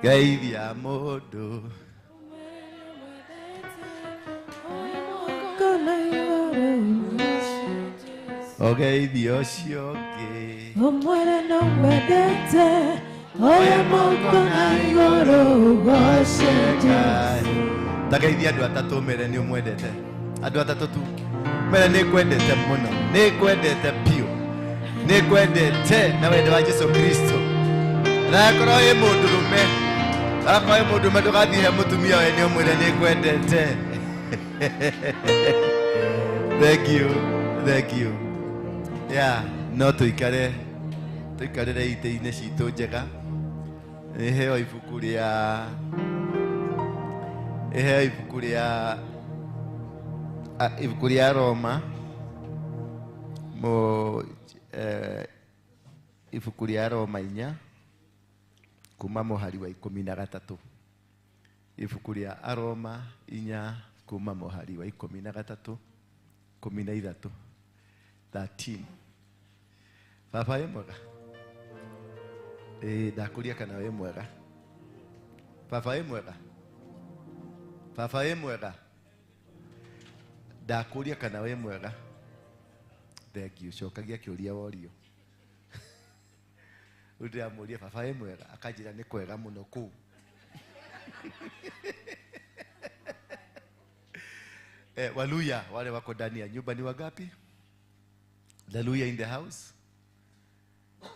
Geithia mundu ogeithia ucio ungi umwere no mwendete oya moko na iguru goce Jesu. Ndageithia andu atatu mere ni umwendete. Andu atatu tu mere ni kwendete muno, ni kwendete piu, ni kwendete na wendo wa Yesu Kristo. Na korwo ye mundu rume, akwa ye mundu me ndugathihe mutumia we ni umwire ni kwendete. Thank you. Yeah, no tuikarire ite-ini citu njega. Iheo ibuku ria Roma ibuku ria Roma 4 kuma muhari wa 13. Ibuku ria Aroma 4 kuma muhari wa 13 13. Baba ye mwega. Ndakuria kana we mwega. Baba ye mwega. Baba ye mwega. Ndakuria kana we mwega. Thank you. Cokagia kiuria worio. Udia muria baba ye mwega akanjira ni kwega muno ku. Waluya wale wako ndani ya nyumba ni wangapi? Hallelujah in the house.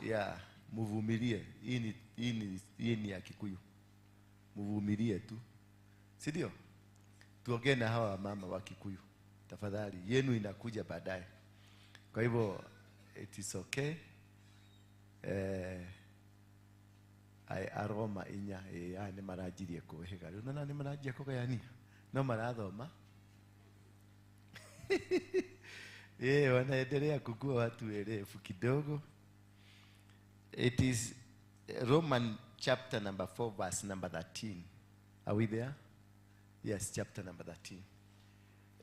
Yeah, muvumilie. Hii ni ya Kikuyu. Muvumilie tu. Si ndio? Tuongee na hawa mama wa Kikuyu. Tafadhali, yenu inakuja baadaye. Kwa hivyo it is okay. Aroma 4 ni marajirie kuhiga. Unaona ni marajia kugayania. No marathoma. Wanaendelea kukua watu werefu kidogo. It is Roman chapter number 4 verse number 13. Are we there? Yes, chapter number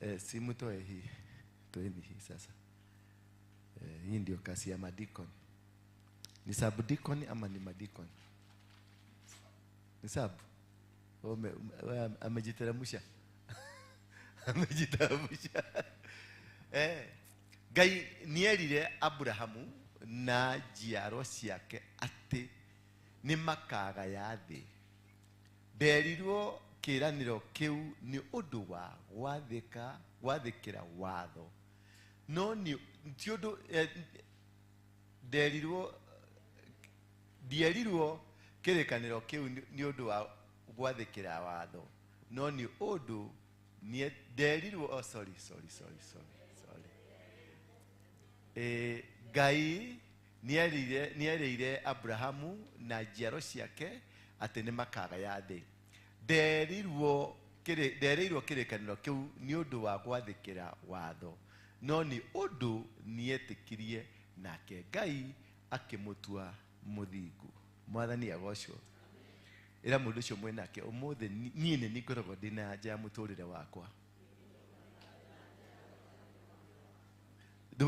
13. Simu toe hii. Toeni hii sasa. Hii ndio kasi ya madikon. Ni subdikon ama ni madikon? Ni sub. Amejiteramusha. Amejiteramusha. Ngai nierire Abrahamu na njiaro ciake ati ni makagaya thi. Nderirwo kiraniro kiu ni undu wa gwathikira watho. No ni undu ndierirwo kirikaniro kiu ni undu wa gwathikira watho. No ni undu ni nderirwo sorry. Ngai nierire Abrahamu na njiaro ciake ati ni makagaya thi. Nderirwo kirikaniro kiu ni undu wa gwathikira watho. No ni undu nietikirie nake Ngai akimutua muthingu. Mwathani agocwo. Ira mundu ucio mwenake umuthe nie ni ngoragwo ndina anja muturire wakwa.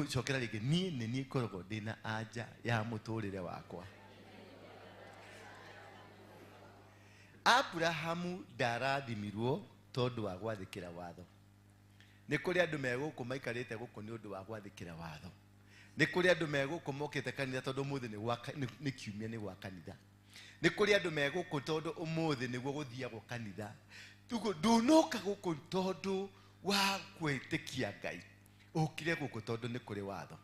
Chokera rige nie ngoragwo ndina anja ya muturire wakwa. Abrahamu ndarathimirwo tondu wa gwathikira watho. Ni kuri andu meguku maikarite guku ni undu wa gwathikira watho. Ni kuri andu meguku mokite kanitha tondu muthe ni kiumia ni gwa kanitha. Ni kuri andu meguku tondu umuthe niguo guthiagwo kanitha. Tugo ndunoka guku tondu wa gwitikia Ngai. Ukire guku tondu ni kuri watho.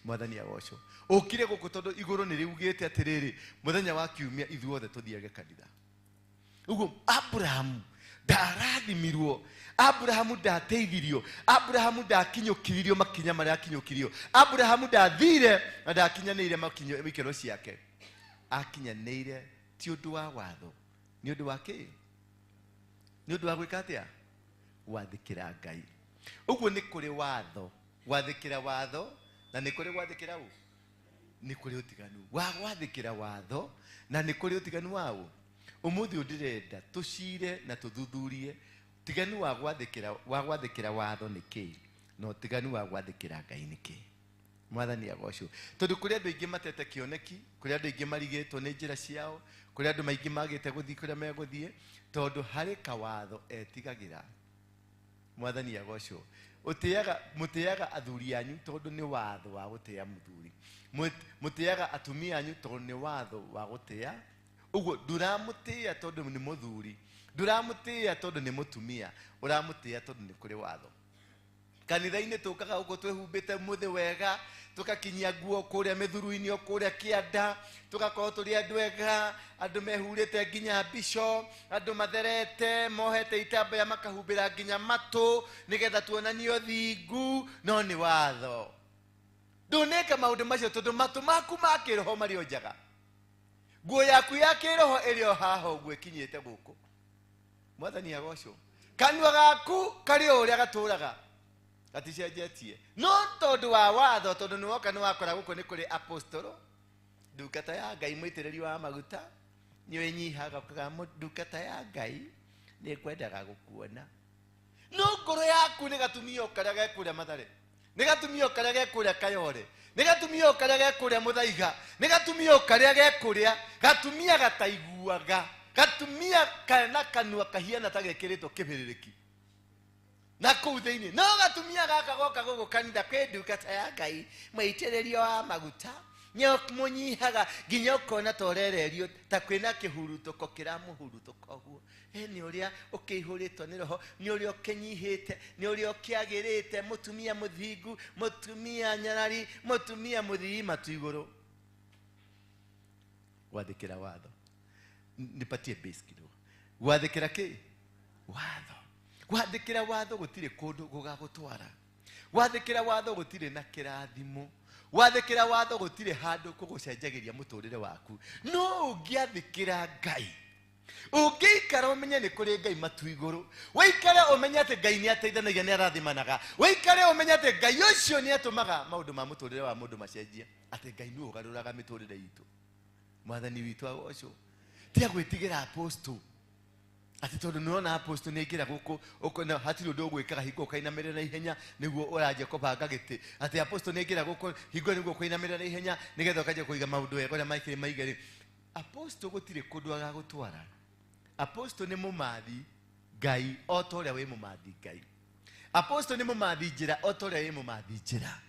Mwathani agocwo. Ukire guku tondu iguru ni riugite atiriri muthenya wa kiumia ithuothe tuthiage kanitha. Ugo Abrahamu ndarathimirwo. Abrahamu ndateithirio. Abrahamu ndakinyukiririo makinya maria akinyukirio. Abrahamu ndathire na ndakinyanĩire makinyo mikero ciake. Akinyanĩire ti undu wa watho. Ni undu wa ki? Ni undu wa gwika atia? Wathikira Ngai. Uguo ni kuri watho. Wathikira watho na ni kuri gwathikira u? Ni kuri utiganu. Wa gwathikira watho na ni kuri utiganu wao. Umuthi undirenda tucire na tuthuthurie tiganu wa gwathikira watho ni ki no tiganu wa gwathikira Ngai ni ki. Mwathani agocwo. Tondu kuri andu aingi matete kioneki, kuri andu aingi marigitwo ni njira ciao, kuri andu maingi magite guthii kuria meguthie, tondu hari kawatho etigagira. Mwathani agocwo. Mutiaga athuri anyu tondu ni watho wa gutia muthuri. Mutiaga atumia anyu tondu ni watho wa gutia. Uguo nduramutia tondu ni muthuri, nduramutia tondu ni mutumia, uramutia tondu ni kuri watho. Kanitha-ini tukaga uko twehumbite muthe wega, tukakinyia nguo kuria mithuruini kuria kianda, tugakorwo turi andu ega, andu mehurite nginya bisho, andu matherete mohete itambaya makahumbira nginya matu nigetha tuonanio thingu, no ni watho. Nduneka maundu macio tondu matu maku ma kiroho mario njaga. Nguo yaku ya kiroho irio haho nguo ikinyite guku. Mwathani agocwo. Kanua gaku kari uria gaturaga gaticenjetie, no tondu wa watho, tondu ni woka ni wakora guku ni kuri apostolo, ndungata ya Ngai muitiriri wa maguta, ni winyihaga ukaga ndungata ya Ngai ni kwendaga gukuona. No ngoro yaku ni gatumio karia gekuria Mathare, ni gatumio karia gekuria Kayore, ni gatumio karia gekuria Muthaiga, ni gatumio karia gekuria gatumia gataiguaga, gatumia kana kanua kahiana tagekiritwo kibiririki na kuu thiini. No gatumia gaka goka gugu kanitha kwi ndungata ya Ngai muitiririo wa maguta, nyo munyihaga nginya ukona torererio ta kwina kihurutuko kiramuhurutuka guo. Ni uria ukihuritwo ni roho, ni uria ukinyihite, ni uria ukiagirite, mutumia muthingu, mutumia nyarari, mutumia muthii matu iguru. Gwathikira watho nipatie base kidogo. Gwathikira ki? Watho. Gwathikira watho gutire kundu gugagutwara. Gwathikira watho gutire na kirathimo. Gwathikira watho gutire handu kugucenjagiria muturire waku. No ungiathikira Ngai, ungiikara umenye ni kuri Ngai matu iguru, wikare umenye ati Ngai ni ateithanagia ni arathimanaga, wikare umenye ati Ngai ucio ni atumaga maundu ma muturire wa mundu macenjie, ati Ngai ni ugaruraga miturire itu. Mwathani witu agocwo. Tia gwitigira apostle ati tondu nona apostle ni ngira guku ukona hatiri undu gwikaga hingo kainamirira na ihenya niguo uraje kubanga giti, ati apostle ni ngira guku hingo niguo kainamirira na ihenya nigetha kaje kuiga maundu wega na maikire maigari. Apostle gutire kundu agagutwara. Apostle ni mumathi Ngai otoria we mumathi Ngai. Apostle ni mumathi njira otoria we mumathi njira.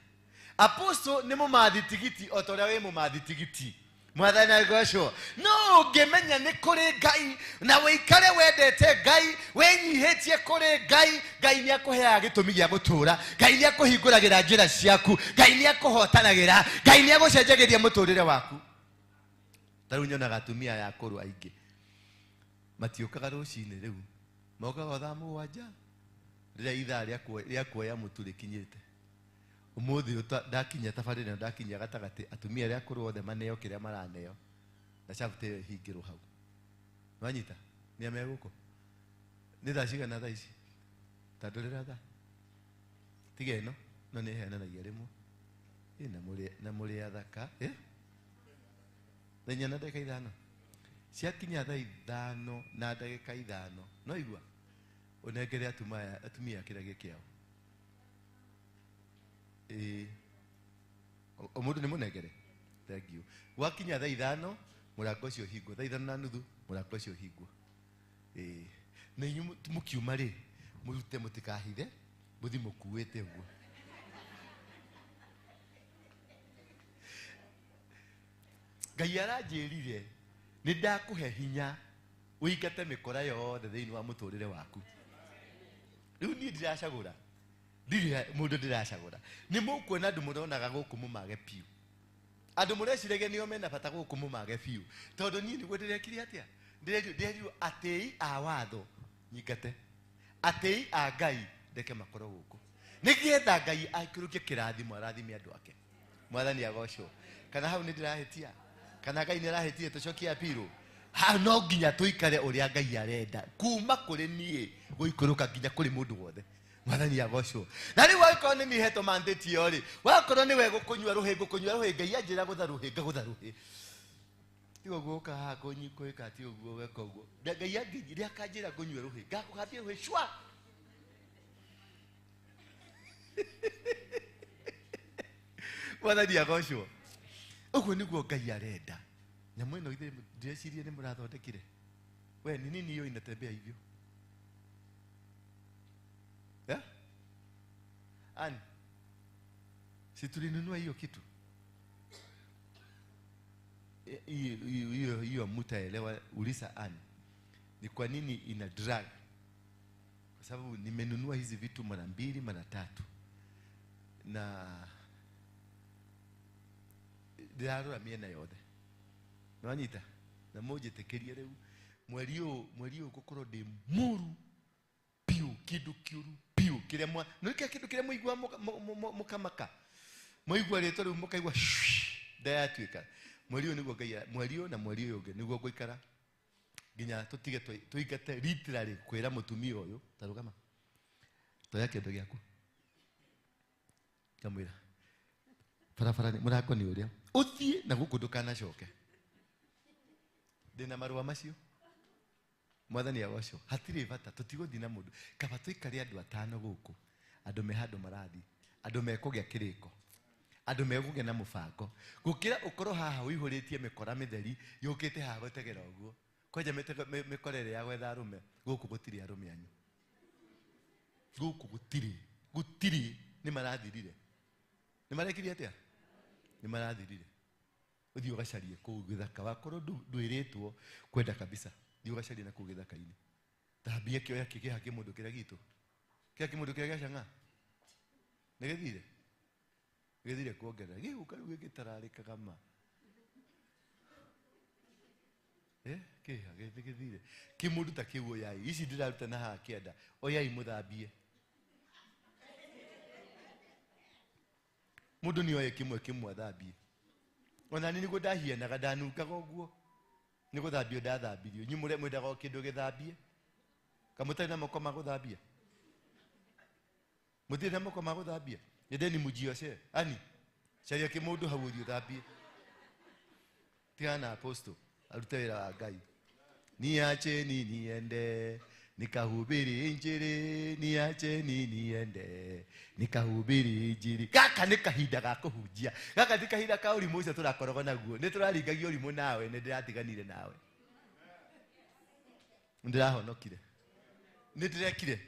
Apostle ni mumathi tigiti otoria we mumathi tigiti. Mwathani agocwo. No ungemenya ni kuri Ngai na wikare wendete Ngai, wenyihitie kuri Ngai, Ngai ni akuheaga gitumi gia gutura, Ngai ni akuhinguragira njira ciaku, Ngai ni akuhotanagira, Ngai ni agucenjagiria muturire waku. Taru nyonaga atumia ya kuru aingi matiukaga rucini riu mokaga thaa mugwanja riria ithaa ria kuoya mutu rikinyite. Umuthi ndakinya tabarire ndakinya gatagati atumia ria kuru othe maneo kiria maraneo na chabute hingiro hau. Wanyita ni ameguko ni thashiga na thaici tandurira tha tigeno no ni henanagia rimwe na muri athaka thenya na ndagika ithano ciakinya thaa ithano na ndagika ithano no igua unengere atumia kiria gikiao. Omundu ni munengere. Thank you. Wakinya thaa ithano murango ucio hingo, thaa ithano na nuthu murango ucio hingo. Na inyu mukiuma ri murute mutikahithe muthi mukuite uguo. Ngai aranjirire ni ndakuhe hinya uingate mikora yothe thiini wa muturire waku. Riu ni ndiracagura ndire mundu ndiracagura ni mukuona andu muronaga guku mumage piu, andu mureciragia nio mena bata guku mumage piu, tondu ni niguo ndirekire atia ndirerio atei a watho nyingate, atei a Ngai ndeke makoro guku nigetha Ngai akirukie kirathimo arathime andu ake. Mwathani agocwo. Kana hau ni ndirahetia kana Ngai ni arahetie tucokia piru ha no nginya tuikare uria Ngai arenda kuma kuri nie guikuruka nginya kuri mundu wothe. Mwathani agocwo. Na riu wako ni miheto mandate yori wako ni we gukunywa ruhi Ngai anjira gutha ruhi tigo guka ha kunyiko ikati uguo weka uguo Ngai angiria kanjira kunywa ruhi ngakugathie ruhi shwa. Wathani agocwo. Uguo niguo Ngai arenda. Nyamu ĩno ithe ndĩreciria nĩ mũrathondekire. We ni nini hiyo inatembea hivyo? Yeah? Ani, si tulinunua hiyo kitu? Hiyo mtaelewa, uliza Ani. Ni kwa nini ina drag? Kwa sababu nimenunua hizi vitu mara 2 mara 3. Na ndirarora miena yothe. Nwanyita na moje tekeria reu mweri uyu gukorwo ndi muru piu kindu kiuru piu kiria mwa no kindu kiria muigwa mukamaka muigwa rito riu mukaigwa ndayatuika mweri uyu niguo Ngai mweri uyu na mweri uyu ungi niguo guikara nginya tutige tuigate literally kwira mutumia uyu tarugama toya kindu giaku kamwira farafara murako ni uria uthie na guku ndukanacoke ndina marua macio mwathani agocwo hatire bata tutigothi na mundu kaba tuikare andu 5 guku andu me handu marathi andu mekugia kiriko andu mekugia na mubango gukira ukoro haha uihuritie mikora mitheri yukite haha gutegera uguo kwaja mikorere ya gwetha arume guku gutiri arume anyu guku gutiri ni marathirire ni marekirie atia ni marathirire uthio gacarie kuu githaka wakorwo ndwiritwo kwenda kabisa thio gacarie na kuu githaka-ini tambia kio yake kiha kimundu kiria gitu kia kimundu kiria gacanga nigithire kuongerera giu karu gitararika kama kiha githire kimundu ta kiu yai ici ndiraruta na ha kienda oyai muthambie mundu ni oye kimwe thambie ona nini gudahia na gadanuka goguo ni guthambio ndathambirio nyumure mwendaga kindu githambie kamutari na moko ma guthambia muthire na moko ma guthambia yedeni mujio ce ani caria kimundu hau uthio thambie tiana apostle arute wira wa Ngai niacheni niende nikahubiri injili niacheni niende nikahubiri injili gaka ni kahinda ga kuhunjia gaka ti kahinda ka urimu ucio turakorogo naguo ni turaringagia urimu nawe ni ndiratiganire nawe ndirahonokire ni ndirekire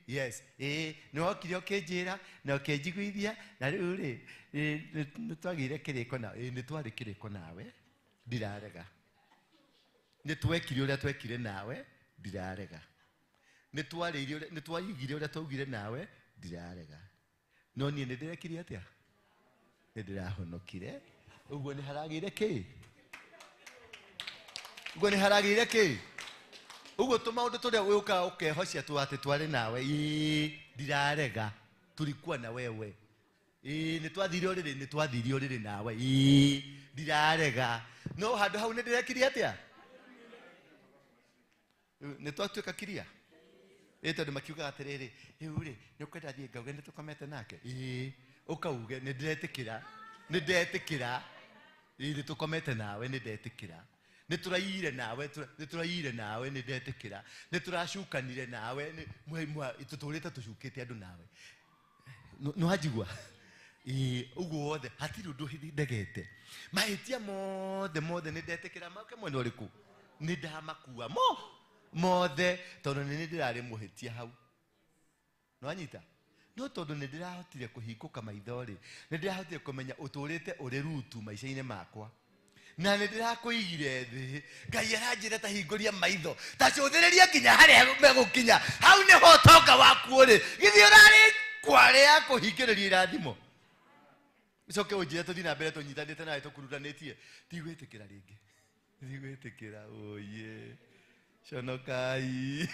yes ni wokire ukinjira na ukinjiguithia na riu ri ni twagire kiriko nawe ni twari kiriko nawe ndirarega ni twekire uria twekire nawe ndirarega ni twayigire uria twaugire nawe ndirarega no nie ni ndirekire atia ni ndirahonokire uguo ni haragire ki uguo ni haragire ki uguo tumaundu turia uka ukehocia tu ati twari nawe ndirarega tulikuwa na wewe ni twathire uriri nawe ndirarega no handu hau ni ndirekire atia ni twatuika kiria tondu makiuga atiriri riu ri ni ukwenda thie ngauge ni tukomete nake ukauge ni ndiretikira ni tukomete nawe ni ndetikira ni turaire nawe ni ndetikira ni turacukanire nawe ni mwa ituturite tucukite andu nawe no hajigwa uguo wothe hatiri undu ndegete mahitia mothe ni ndetikira make mwene uriku ni ndamakua mothe tondu ni ndirari muhitia hau no anyita no tondu ni ndirahotire kuhinguka maithori ni ndirahotire kumenya uturite uri rutu maica-ini makwa na ni ndirakuigire thi Ngai aranjira ta hinguria maitho ta cuthiriria nginya haria megukinya hau ni ho tonga waku uri githi urari kwari ya kuhingiriria irathimo icoke unjire tuthi na mbere tunyitanite nawe tukurudanitie ti gwitikira ringi ti gwitikira oye conokai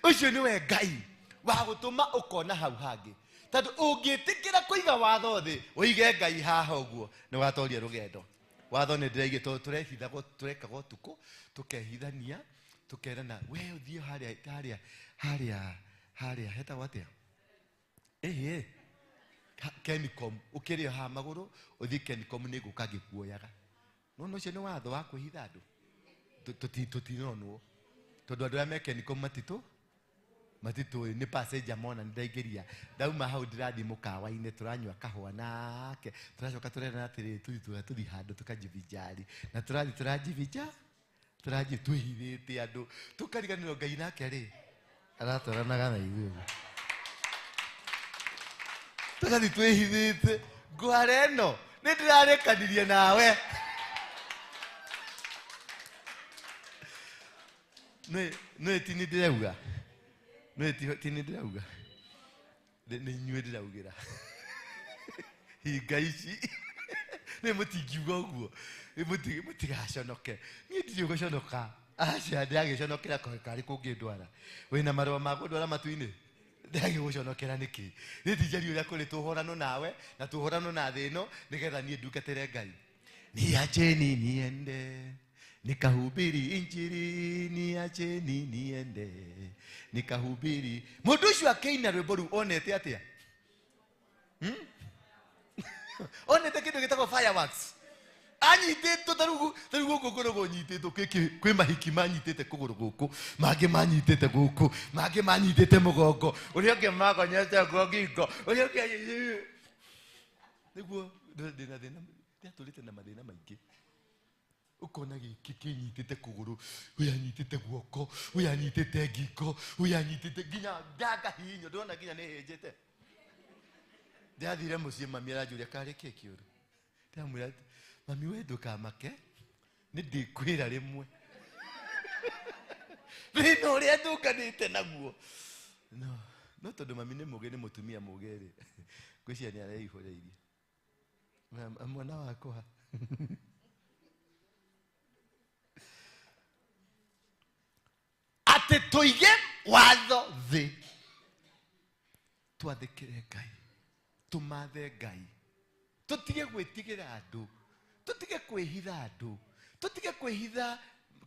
ucio niwe Ngai wa gutuma ukona hau hangi tondu ungitikira kuiga watho thi uige Ngai haha uguo ni watoria rugendo watho ni ndiraige turehithago turekago tuko tukehithania tukerana we uthio haria heta watia Kenicom ukirio ha maguru uthi Kenicom ni guka gikuoyaga no cio ni watho wa kwihitha andu tutinonwo tondu andu aria me Kenicom matitu matitoi ni passenger mona ndaigeria ndauma hau ndirathi mukawa-ini turanywa kahua nake turacoka turena atiri tuthi handu tukajivinjari na turajivinjari turaji twihithite andu tukariganirwo Ngai nake ri aratwaranaga na ithuĩ tugathi twihithite ngwara ĩno nĩ ndĩrarekanirie nawe nĩ tini ndĩrauga tini ndĩrauga nĩ inyuĩ ndĩraugĩra hinga ici nĩ mũtingiuga ũguo mũtigaconoke niĩ ndirĩ gũconoka aca ndĩragĩconokera karĩ kũngĩndwara wĩna marũa ma kũndwara matu-inĩ ndĩragĩgũconokera nĩkĩ nĩ tinjari ũrĩa kũrĩ tũhũranwo nawe na tũhũranwo na thĩ ĩno nĩgetha niĩ ndungatĩre Ngai niacheni niende nikahubiri injili niacheni niende nikahubiri mũndũ ũcio akĩina rwĩmbo rũu onete atĩa onete kĩndũ gĩtagwo fireworks anyitĩtwo tarĩu gũkũ kũrũgũ nyitĩtwo kwĩ mahiki manyitĩte kũgũrũ gũkũ mangĩ manyitĩte gũkũ mangĩ manyitĩte mũgongo ũrĩa ũngĩ magonyete ngingo ũrĩa ũngĩ nĩguo ndĩna thĩna ndĩatũrĩte na mathĩna maingĩ ukona gĩkĩ kĩnyitĩte kũgũrũ ũyũ anyitĩte guoko ũyũ anyitĩte ngingo ũyũ anyitĩte nginya ndakahinywo ndĩrona nginya nĩ hĩnjĩte ndathire mũciĩ mami aranjũria karĩ kĩ kĩũru ndamwĩra mami we ndũkamake nĩ ndĩkwĩra rĩmwe thĩna ũrĩa ndũnganĩte naguo no tondũ mami nĩ mũgĩ nĩ mũtumia mũgĩ-rĩ ngwĩciria nĩ areihũrĩirie mwana wakwa atĩ tũige watho thĩ twathĩkĩre Ngai tũmathe Ngai tũtige gwĩtigĩra andũ tũtige kwĩhitha andũ tũtige kwĩhitha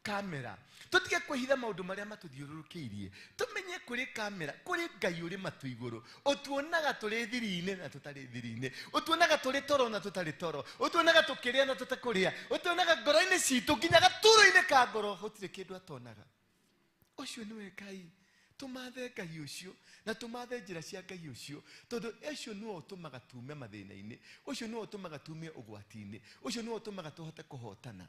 kamera tũtige kwĩhitha maũndũ marĩa matũthiũrũrũkĩirie tũmenye kũrĩ kamera kũrĩ Ngai ũrĩ matu igũrũ ũtuonaga tũrĩ thiri-inĩ na tũtarĩ thiri-inĩ ũtuonaga tũrĩ toro na tũtarĩ toro ũtuonaga tũkĩrĩa na tũtakũrĩa ũtuonaga ngoro-inĩ citũ nginya gaturo-inĩ ka ngoro gũtirĩ kĩndũ atonaga ũcio nĩwe Ngai tũmathe Ngai ũcio na tũmathe njĩra cia Ngai ũcio tondũ ũcio nĩwe ũtũmaga tume mathĩna-inĩ ũcio nĩwe ũtũmaga tume ũgwati-inĩ ũcio nĩwe ũtũmaga tũhote kũhotana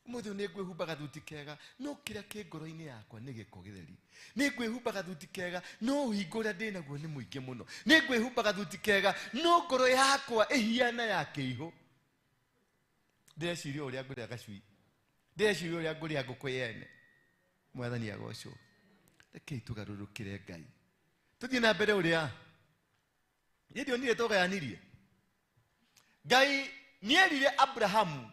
mũthĩ nĩ ngwĩhumba gathuti kega no kĩrĩa kĩ ngoro-inĩ yakwa nĩ gĩko gĩtheri nĩ ngwĩhumba gathuti kega no ũhingo ũrĩa ndĩ naguo nĩ mũingĩ mũno nĩ ngwĩhumba gathuti kega no ngoro yakwa ĩhiana ya kĩihũ ndĩreciria ũrĩa ngũrĩa gacui ndĩreciria ũrĩa ngũrĩa ngũkũ yene mwathani agocwo rekei tũgarũrũkĩre Ngai tũthiĩ na mbere ũrĩa ndionire tũgayanirie Ngai nĩerire Abrahamu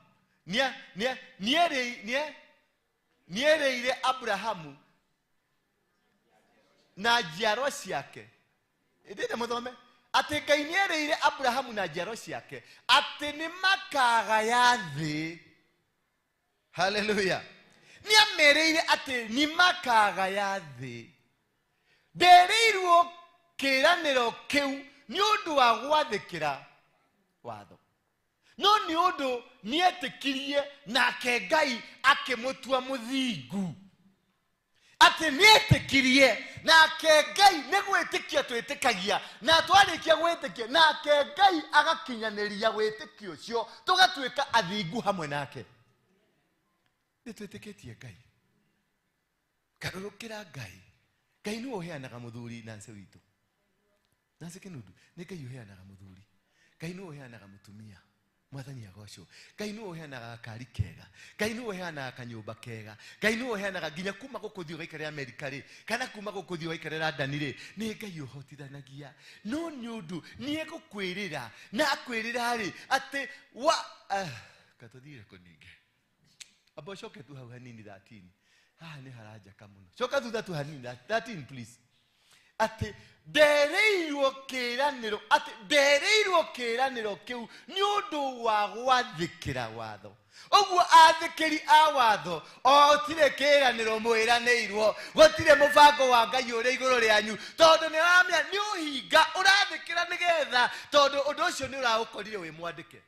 nĩerĩire Abrahamu na njiarwa ciake ndĩrenda mũthome atĩ Ngai nĩerĩire Abrahamu na njiarwa ciake atĩ nĩ makagaya thĩ haleluya nĩamerĩire atĩ nĩ makagaya thĩ nderĩirwo kĩĩranĩro kĩu nĩ ũndũ wa gwathĩkĩra watho no nĩ ũndũ nĩetĩkirie nake Ngai akĩmũtua mũthingu atĩ nĩetĩkirie nake Ngai nĩ gwĩtĩkia twĩtĩkagia na twarĩkia gwĩtĩkia nake Ngai agakinyanĩria wĩtĩkio ũcio tũgatuĩka athingu hamwe nake nĩ twĩtĩkĩtie Ngai garũrũkĩra Ngai Ngai nĩwe ũheanaga mũthuri Nancy witũ Nancy Kĩnundu nĩ Ngai ũheanaga mũthuri Ngai nĩwe ũheanaga mũtumia mwathani agocwo Ngai nĩwe ũheanaga gakari kega Ngai nĩwe ũheanaga kanyũmba kega Ngai nĩwe ũheanaga nginya kuma gũkũ thiĩ ũgaikarĩra Amerika rĩ kana kuma gũkũ thiĩ ũgaikarĩra London rĩ nĩ Ngai ũhotithanagia no nĩ ũndũ nĩegũkwĩrĩra na akwĩrĩra rĩ atĩ katũthire kũninge amba ũcoke tu hau hanini 13 haha nĩ haranjaka mũno coka thutha tu hanini 13 please atĩ nderĩirwo kĩĩranĩro kĩu nĩ ũndũ wa gwathĩkĩra watho ũguo athĩkĩri a watho gũtirĩ kĩĩranĩro mwĩranĩirwo gũtirĩ mũbango wa Ngai ũrĩ igũrũ rĩanyu tondũ nĩwamenya nĩ ũhinga ũrathĩkĩra nĩgetha tondũ ũndũ ũcio nĩ ũraũkorire wĩ mwandĩke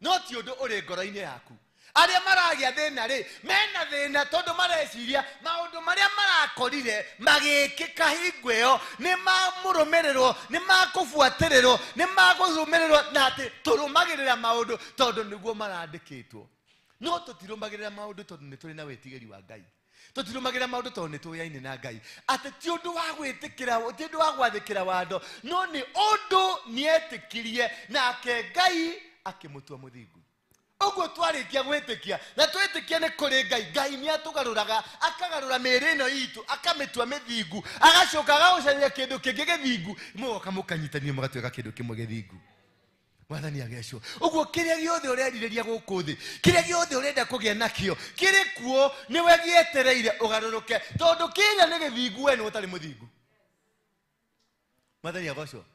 no ti ũndũ ũrĩ ngoro-inĩ yaku aria maragia thina ri mena thina tondu mareciria maundu maria marakorire magikika hingo iyo ni mamurumirirwo ni makubuatirirwo ni magurumirirwo na ati turumagirira maundu tondu niguo marandikitwo. No tutirumagirira maundu tondu ni turi na wetigiri wa Ngai. Tutirumagirira maundu tondu ni tuyaine na Ngai. Ati ti undu wa gwitikira, ti undu wa gwathikira watho, no ni undu nietikirie nake Ngai akimutua muthingu. Uguo twarikia gwitikia na twitikia ni kuri Ngai. Ngai ni atugaruraga, akagarura mĩĩrĩ ĩno itu, akamitua mithingu, agacoka agagucaria kindu kingi githingu, mugoka mukanyitania mugatuika kindu kimwe githingu. Mwathani agecwo. Uguo kiria giothe urerireria guku thi, kiria giothe urenda kugia nakio, kiri kuo niwe gietereire ugaruruke, tondu kiria ni githingu, we ni utari muthingu. Mwathani agecwo.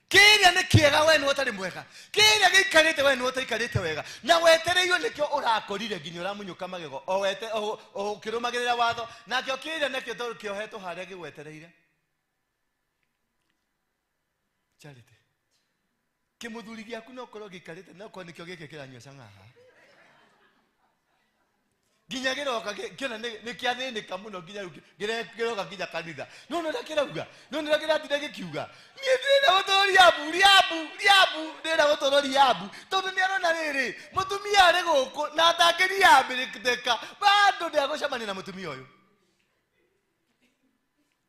Kiria ni kiega, we ni utari mwega. Kiria giikarite, we ni utaikarite wega. Na wetereirwo nikio urakorire nginya uramunyuka magego o wete o ukirumagirira watho, nakio kiria nakio tondu kiohetwo haria gigwetereire. Charity. Kimuthuri giaku no korwo gikarite no korwo nikio gike kiranywa cangaha. Nginya giroka kiona ni kiathinika muno nginya giroka nginya kanitha. No ndakirauga, no ndakirati gikiuga. Ni ndina gutoria riabu, ndina gutoria riabu. Tondu ni arona riri, mutumia ari guku na atakiria mbirikiteka. Bado ndi agucamania na mutumia uyu.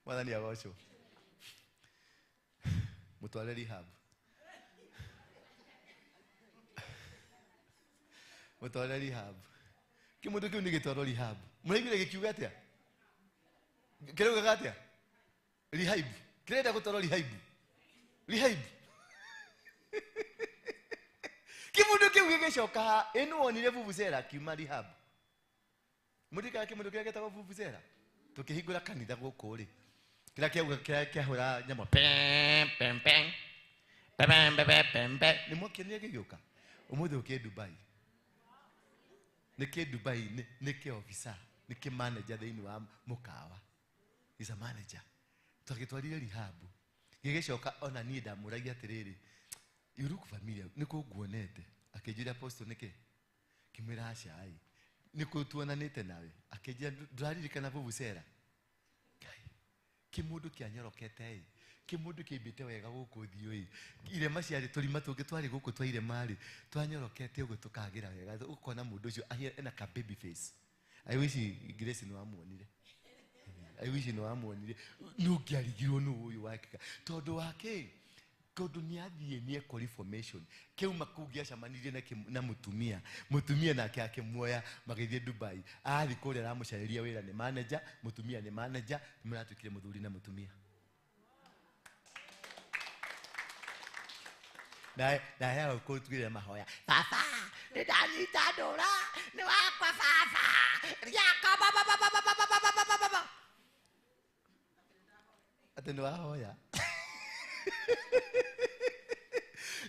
Mwathani agocwo. Mutware Rehab. Mutware Rehab. Kimundu kiu ni gitwaro Rehab. Muraigire gikiuga atia? Kirauga atia? Rehab. Kirenda gutwaro Rehab. Rehab. Kimundu kiu gigicoka enu onire vuvuzela kiuma Rehab. Mudika kimundu kia getagwo vuvuzela. Tukihingura kanitha guku ri. Kila kia hura nyamo pem pem pem. Pem pem pem pem. Ni mokenie gigioka. Umuthi ukie Dubai. Nike Dubai nike officer, nike manager thiini wa mukawa. Is a manager. Tukitwarire Rehab. Gigicoka ona ni ndamuragia atiriri. You look familiar. Niko nguonete. Akijira posto nike. Kimwira acai. Niko tuonanite nawe. Akijira nduraririkana vuvuzela. Kimundu kianyorokete kimundu kimbite wega guku thioi irema ciari turima tungi twari guku twaire mari twanyorokete ugo tukagira wega ukona mundu ucio ena ka baby face. I wish Grace no amuonire. I wish no amuonire. No ngiarigirwo no uyu wakika tondu wake tondu ni athie ni eco reformation kiuma kugia camanirie na mutumia nake akimuoya magithie Dubai athi kuria ramucariria wira ni manager mutumia ni manager muratukire muthuri na mutumia na yao kutugire mahoya baba ndanyita ndura ni wakwa baba riaka baba atendo ahoya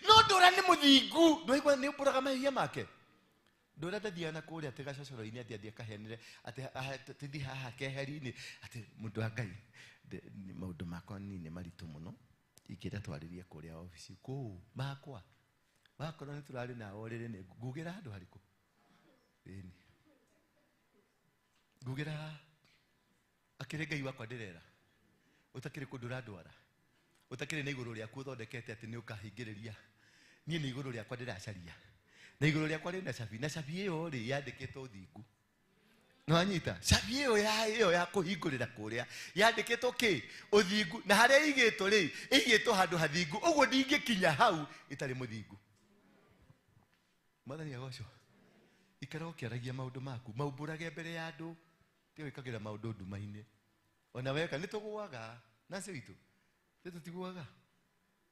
no ndura ni muthingu ndoigwa ni mburaga mahia make ndura tathiana kuria ati gacocoro-ini ati athie kahenire ati tithi haha keheri-ini ati mundu wa Ngai maundu makwa ni maritu muno ikira twaririe kuria office ku makwa bakorwo ni turari na orire ni ngugira andu hariku ini ngugira akire Ngai wakwa ndirera utakire kundura ndwara utakire na iguru riaku thondekete ati ni ukahingiriria nie ni iguru riakwa ndiracaria na iguru riakwa rina cabi na cabi iyo ri yandikitwo thingu no anyita cabi iyo ya kuhingurira kuria yandikitwo ki uthingu na haria igitwo ri igitwo handu hathingu uguo ndingikinya hau itari muthingu. Mwathani agocwo ikara ukiaragia maundu maku maumburage mbere ya andu ti wikagira maundu nduma-ini ona weka ni tuguaga na citu tutiguaga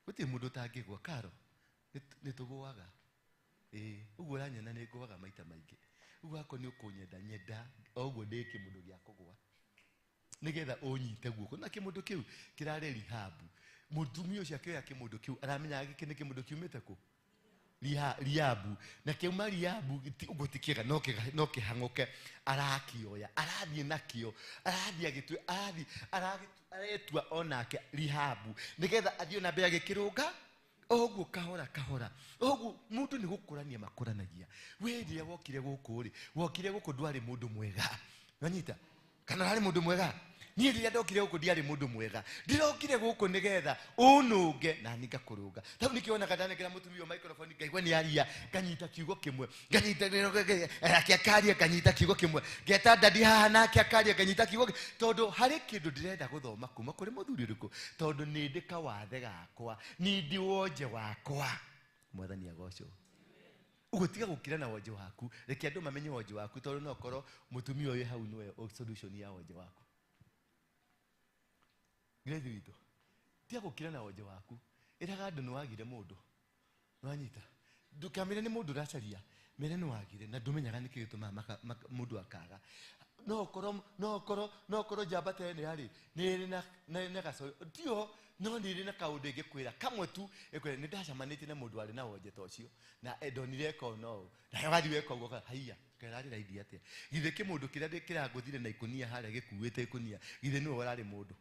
guti mundu tangigwa karo ni tuguaga uguo ranyena ni nguaga maita maingi uguo ako ni ukunyenda oguo ndi kimundu gia kugwa nigetha unyite guoko na kimundu kiu kirare Rehab mutumia ucio akioya kimundu kiu aramenya giki ni kimundu kiumite ku Rehab na kiuma Rehab uguo tikiega no kihanguke arakioya arathie nakio arathie agitwe aretua onake Rehab nigetha athio na mbere agikirunga oguo kahora oguo mundu ni gukurania makuranagia we ria wokire guku ri wokire guku ndwari mundu mwega wanyita kana hari mundu mwega ni ria ndokire guku ndiari mundu mwega ndirokire guku nigetha ununge na ninga kurunga tau nikiona kadane kira mutumio microphone ngaigwa ni aria kanyita kiugo kimwe kanyita akiakaria kanyita kiugo kimwe geta dadi haha nake akaria kanyita kiugo tondu hari kindu ndirenda guthoma kuma kuri muthuri uriku tondu ni ndika wathe gakwa ni ndi wonje wakwa mwathani agocwo ugutiga gukira na wonje waku reke andu mamenye wonje waku tondu no korwo mutumio uyu hau niwe solution ya wonje waku Grethe wito tia gukira na wonje waku iraga andu ni wagire mundu nwanyita ndukamire ni mundu racaria mere ni wagire na ndumenyaga niki gituma mundu akaga no korwo jambate ni ari ni na gaco tio no ni na kaundu ngikwira kamwe tu ekwira ni ndacamanite na mundu ari na wonje tocio na edonire ko no na wadi weko goka haiya kerari raidi atia githe ki mundu kira ndikira nguthire na ikunia haria gikuwite ikunia githe ni orari mundu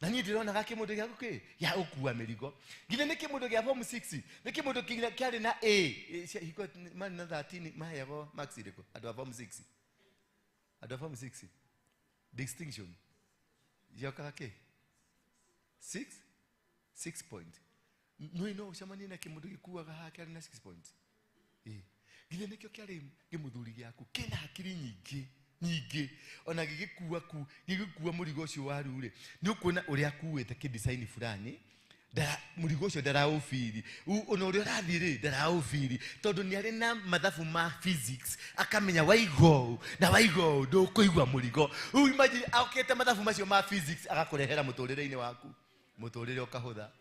na ni ndirona gake mundu gya guki ya ukua mirigo githe ni kimundu gya form 6 ni kimundu kiari na A hiko man na 13 mahego max iriko adu form 6 adu form 6 distinction yoka ke 6 point no ushamani na kimundu gikuaga hake ari na 6 point githe nikyo kiari gimuthuri gyaku kina hakiri nyingi ona gigikua murigo cio waru ri ni ukuona uria akuite ki design fulani da murigo cio ndaraufiri ona uria rathiri ndaraufiri tondu ni ari na mathabu ma physics akamenya waigo ndukuigwa murigo imagine akete mathabu macio ma physics agakurehera muturire-ini waku muturire ukahutha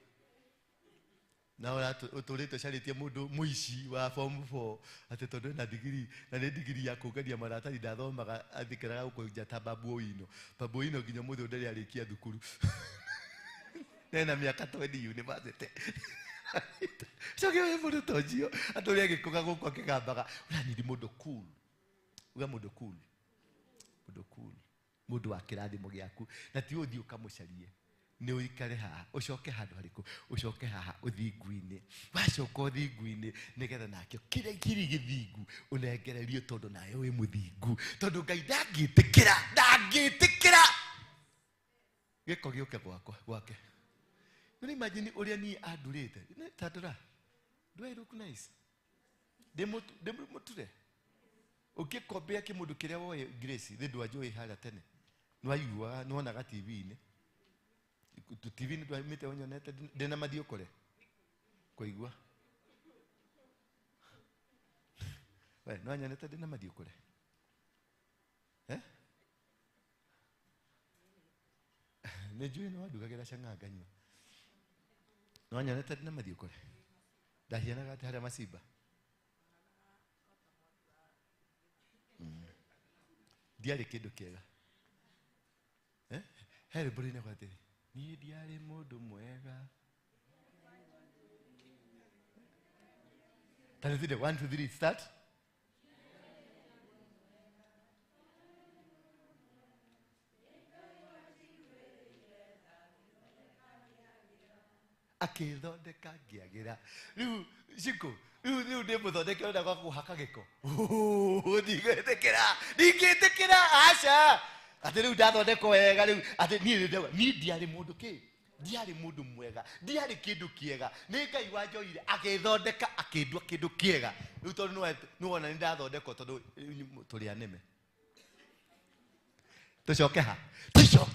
na ora uturite caritie mundu muici wa form 4 ate tondu na degree na ni degree ya kugania maratari ndathomaga athikiraga gukunja ta babuino nginya muthe ndari arikia thukuru nena miaka 20 university Shoge mundu tojio aturi agikuga guku akigambaga urani mundu cool uga mundu cool mundu wa kirathimo giaku na ti uthi ukamucarie ni uikare haha ucoke handu hariku ucoke haha uthingu-ini wacoka uthingu-ini nigetha nakio kire kiri githingu unengererio tondu nayo wi muthingu tondu Ngai ndangitikira giko gioke gwake ni imagine uria ni andurite tandura do I look nice demuture ukikombea kimundu kiria woe Grace thindu ajoi hala tene nwaigua nwonaga TV-ini TV ni twamite onyonete ndena mathio kore kuigua we no anyonete ndena mathio kore ne jui no ndugagira cang'anganywa no anyonete ndena mathio kore ndahiana gati haria masimba diari kindu kiega here burine kwa tiri ni diari mundu mwega Tanzania 1 2 3 start akithondeka ngiagira riu ciko riu ndimuthondeke ona kwa kuhaka giko ndingitikira aca ati riu ndathondeko wega riu ati ni ndiari mundu ki ndiari mundu mwega ndiari kindu kiega ni Ngai wanjoire agithondeka akindua kindu kiega riu tondu nuwona ni ndathondeko tondu turi aneme tucoke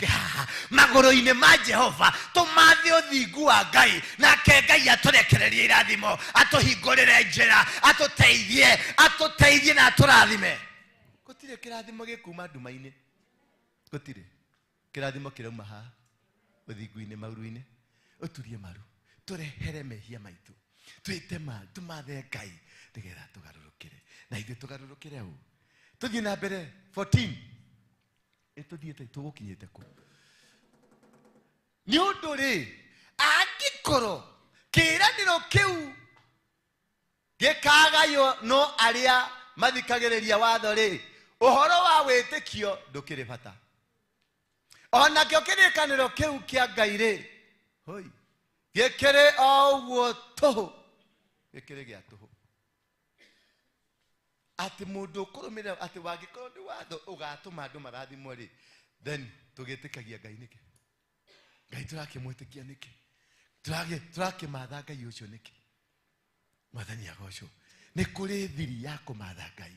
haha maguru-ini ma Jehova tumathe uthingu wa Ngai nake Ngai aturekererie irathimo atuhingurire njira atuteithie na aturathime gutire kirathimo gikuma nduma-ini gutire kirathimo kirauma haha uthingu-ini mauru-ini uturie maru turehere mehia maitu twite ma tumathe Ngai nigetha tugarurukire na ithuĩ tugarurukire u tuthie na mbere 14 etuthiete tugukinyite ku ni undu ri angikoro kiraniro kiu gikagayo no aria mathikagiriria watho ri uhoro wa witikio ndukiri bata ona kio kirikaniro kiu kia Ngai ri hoi Gekere oguo toho. Gekere gya toho. Ati mundu kurumira ati wagikorwo ndi watho ugatuma andu marathimwo ri, then tugitikagia Ngai niki? Ngai turakimwitikia niki? Turakimatha Ngai ucio niki? Mwathani agocwo. Ni kuri thiri ya kumatha Ngai,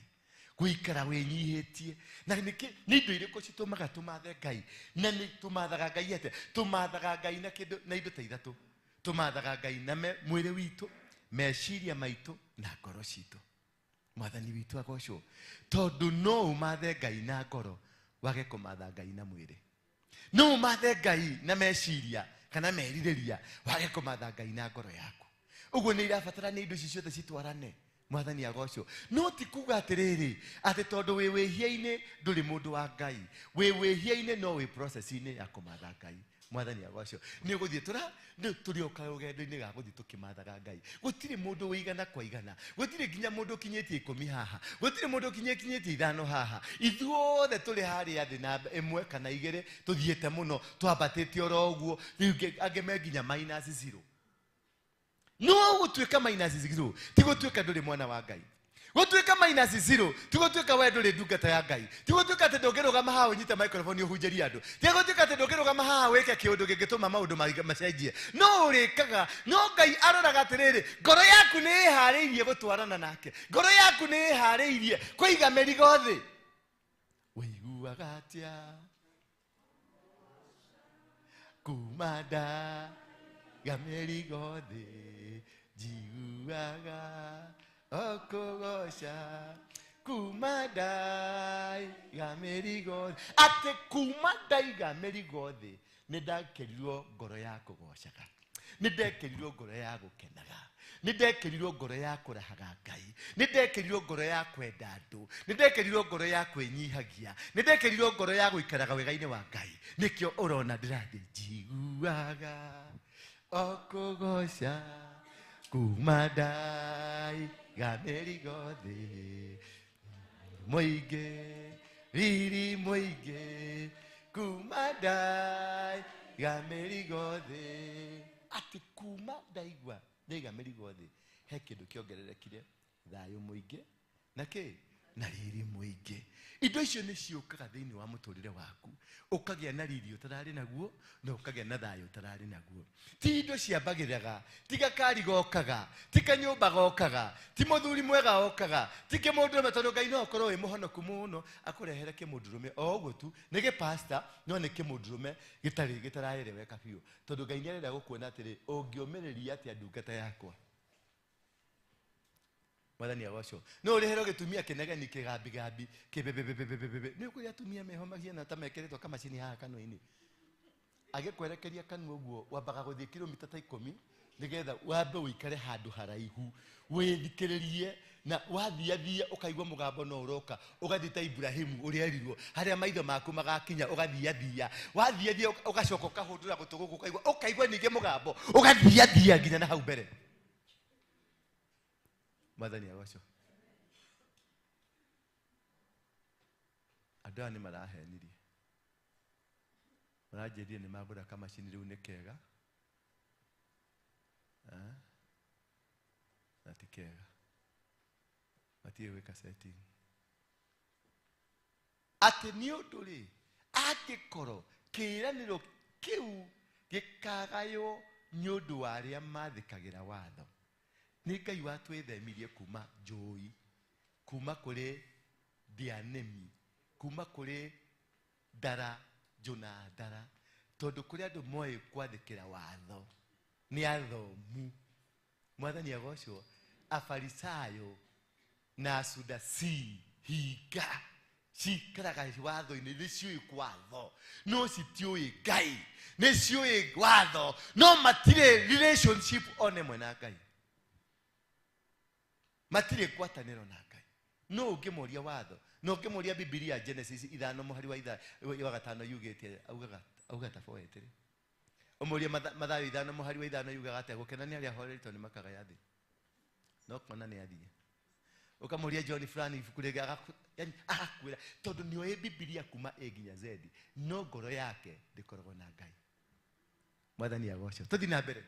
guikara winyihitie. Na niki ni indo iriku citumaga tumathe Ngai? Na ni tumathaga Ngai ate? Tumathaga Ngai na kindu na indo ta ithatu. Tumathaga Ngai na mwiri witu, meciria maitu na ngoro citu. Mwathani witu agocwo. Tondu no umathe Ngai na ngoro, wage kumatha Ngai na mwiri. No umathe Ngai na meciria kana meririria, wage kumatha Ngai na ngoro yaku. Uguo ni irabatara ni indo ciothe citwarane. Mwathani agocwo. No ti kuga atiriri ati tondu wi wihia-ini nduri mundu wa Ngai. Wi wihia-ini no wi process-ini ya kumatha Ngai. Mwathani agocwo. Ni guthie turi okagendo-ini ga guthie tukimathaga Ngai. Gutire mundu wigana kwa igana. Gutire nginya mundu kinyetie 10 haha. Gutire mundu kinyetie 5 haha. Ithuothe turi haria thi na imwe kana igire tuthiete muno twambatite oro uguo. Angeme nginya -0. No gutuika -0 ti gutuika nduri mwana wa Ngai. Gutuika -0 ti gutuika we nduri ndungata ya Ngai. Ti gutuika ati ndungirugama haha unyite microphone uhunjeria andu. Ti gutuika ati ndungirugama haha weke kiundu gingituma maundu macenjie. No urikaga, no Ngai aroraga atiriri, ngoro yaku ni ihariirie gutwarana nake. Ngoro yaku ni ihariirie kuiga merigo thi. Wiguaga atia kumada gamerigo thi, jiguaga okogosha kumadai gamerigo. Ate kumadai gamerigo thi nidakerirwo ngoro ya kugoshaga, nidakerirwo ngoro ya gukenaga, nidakerirwo ngoro ya kurahaga Ngai, nidakerirwo ngoro ya kwenda andu, nidakerirwo ngoro ya kwenyihagia, nidakerirwo ngoro ya guikaraga wega-ini wa Ngai. Nikio urona ndirathi jiguaga okogosha kumadai gamerigo thi, muingi riri muingi kumadai gamerigo thi. Ati kumadai gamerigo thi he kindu kiongererekire, thayu muingi na ki na riri muingi. Indo icio ni ciukaga thiini wa muturire waku, ukagia na riri utarari naguo na ukagia na thayu utarari naguo. Ti indo ciambagiraga, ti gakari gokaga, ti kanyumba gokaga, ti muthuri mwega okaga, ti kimundurume. Tondu Ngai no akorwo wi muhonoku muno akurehere kimundurume o uguo tu ni gipasta, no ni kimundurume gitaraereweka biu. Tondu Ngai ni arenda gukuona atiri ungiumiriria atia ndungata yakwa. Mwathani agocwo. No urihero gitumia kinegeni kigambi kibebebebebebe. Ni kuri atumia mehomagia na tamekeretwo kamacini haha kanua-ini. Agikwerekeria kanua uguo wambaga guthie kilomita ta 10 nigetha wambe uikare handu haraihu withikiririe, na wathiathia ukaigua mugambo no uroka ugathie ta Ibrahimu uria erirwo haria maitho maku magakinya ugathiathia. Wathiathia ugacoka ukahundura gutuguku ukaigua ninge mugambo ugathiathia nginya na hau mbere. Mwathani agocwo. Andu aya ni marahenirie, maranjirie ni magura kamacini riu ni kega na ti kega, matie wika setting. Ati ni undu ri angikoro kiraniro kiu gikagayo ni undu wa aria mathikagira watho. Ni Ngai watwithemirie kuma njui, kuma kuri ndianemi, kuma kuri ndara njuna ndara. Tondu kuri andu moe kwathikira watho ni athomu. Mwathani agocwo. Afarisayo na Asadduci hinga cikaraga watho-ini ni ciui kwatho, no citiui Ngai. Ni ciui watho no matire relationship one mwe na Ngai, matire kwataniro na Ngai. No ungimuria watho, no ungimuria Biblia Genesis 5:5 yugite augaga tafoetire. Umuria Mathayo 5:5 yugaga ate gukenania aria horeritwo ni makaga yathi. No kona ni athie. Ukamuria John fulani ibuku riga yani akakwira tondu ni oe Biblia kuma A nginya Z, no ngoro yake ndikoragwo na Ngai. Mwathani agocwo. Tuthi na mbere.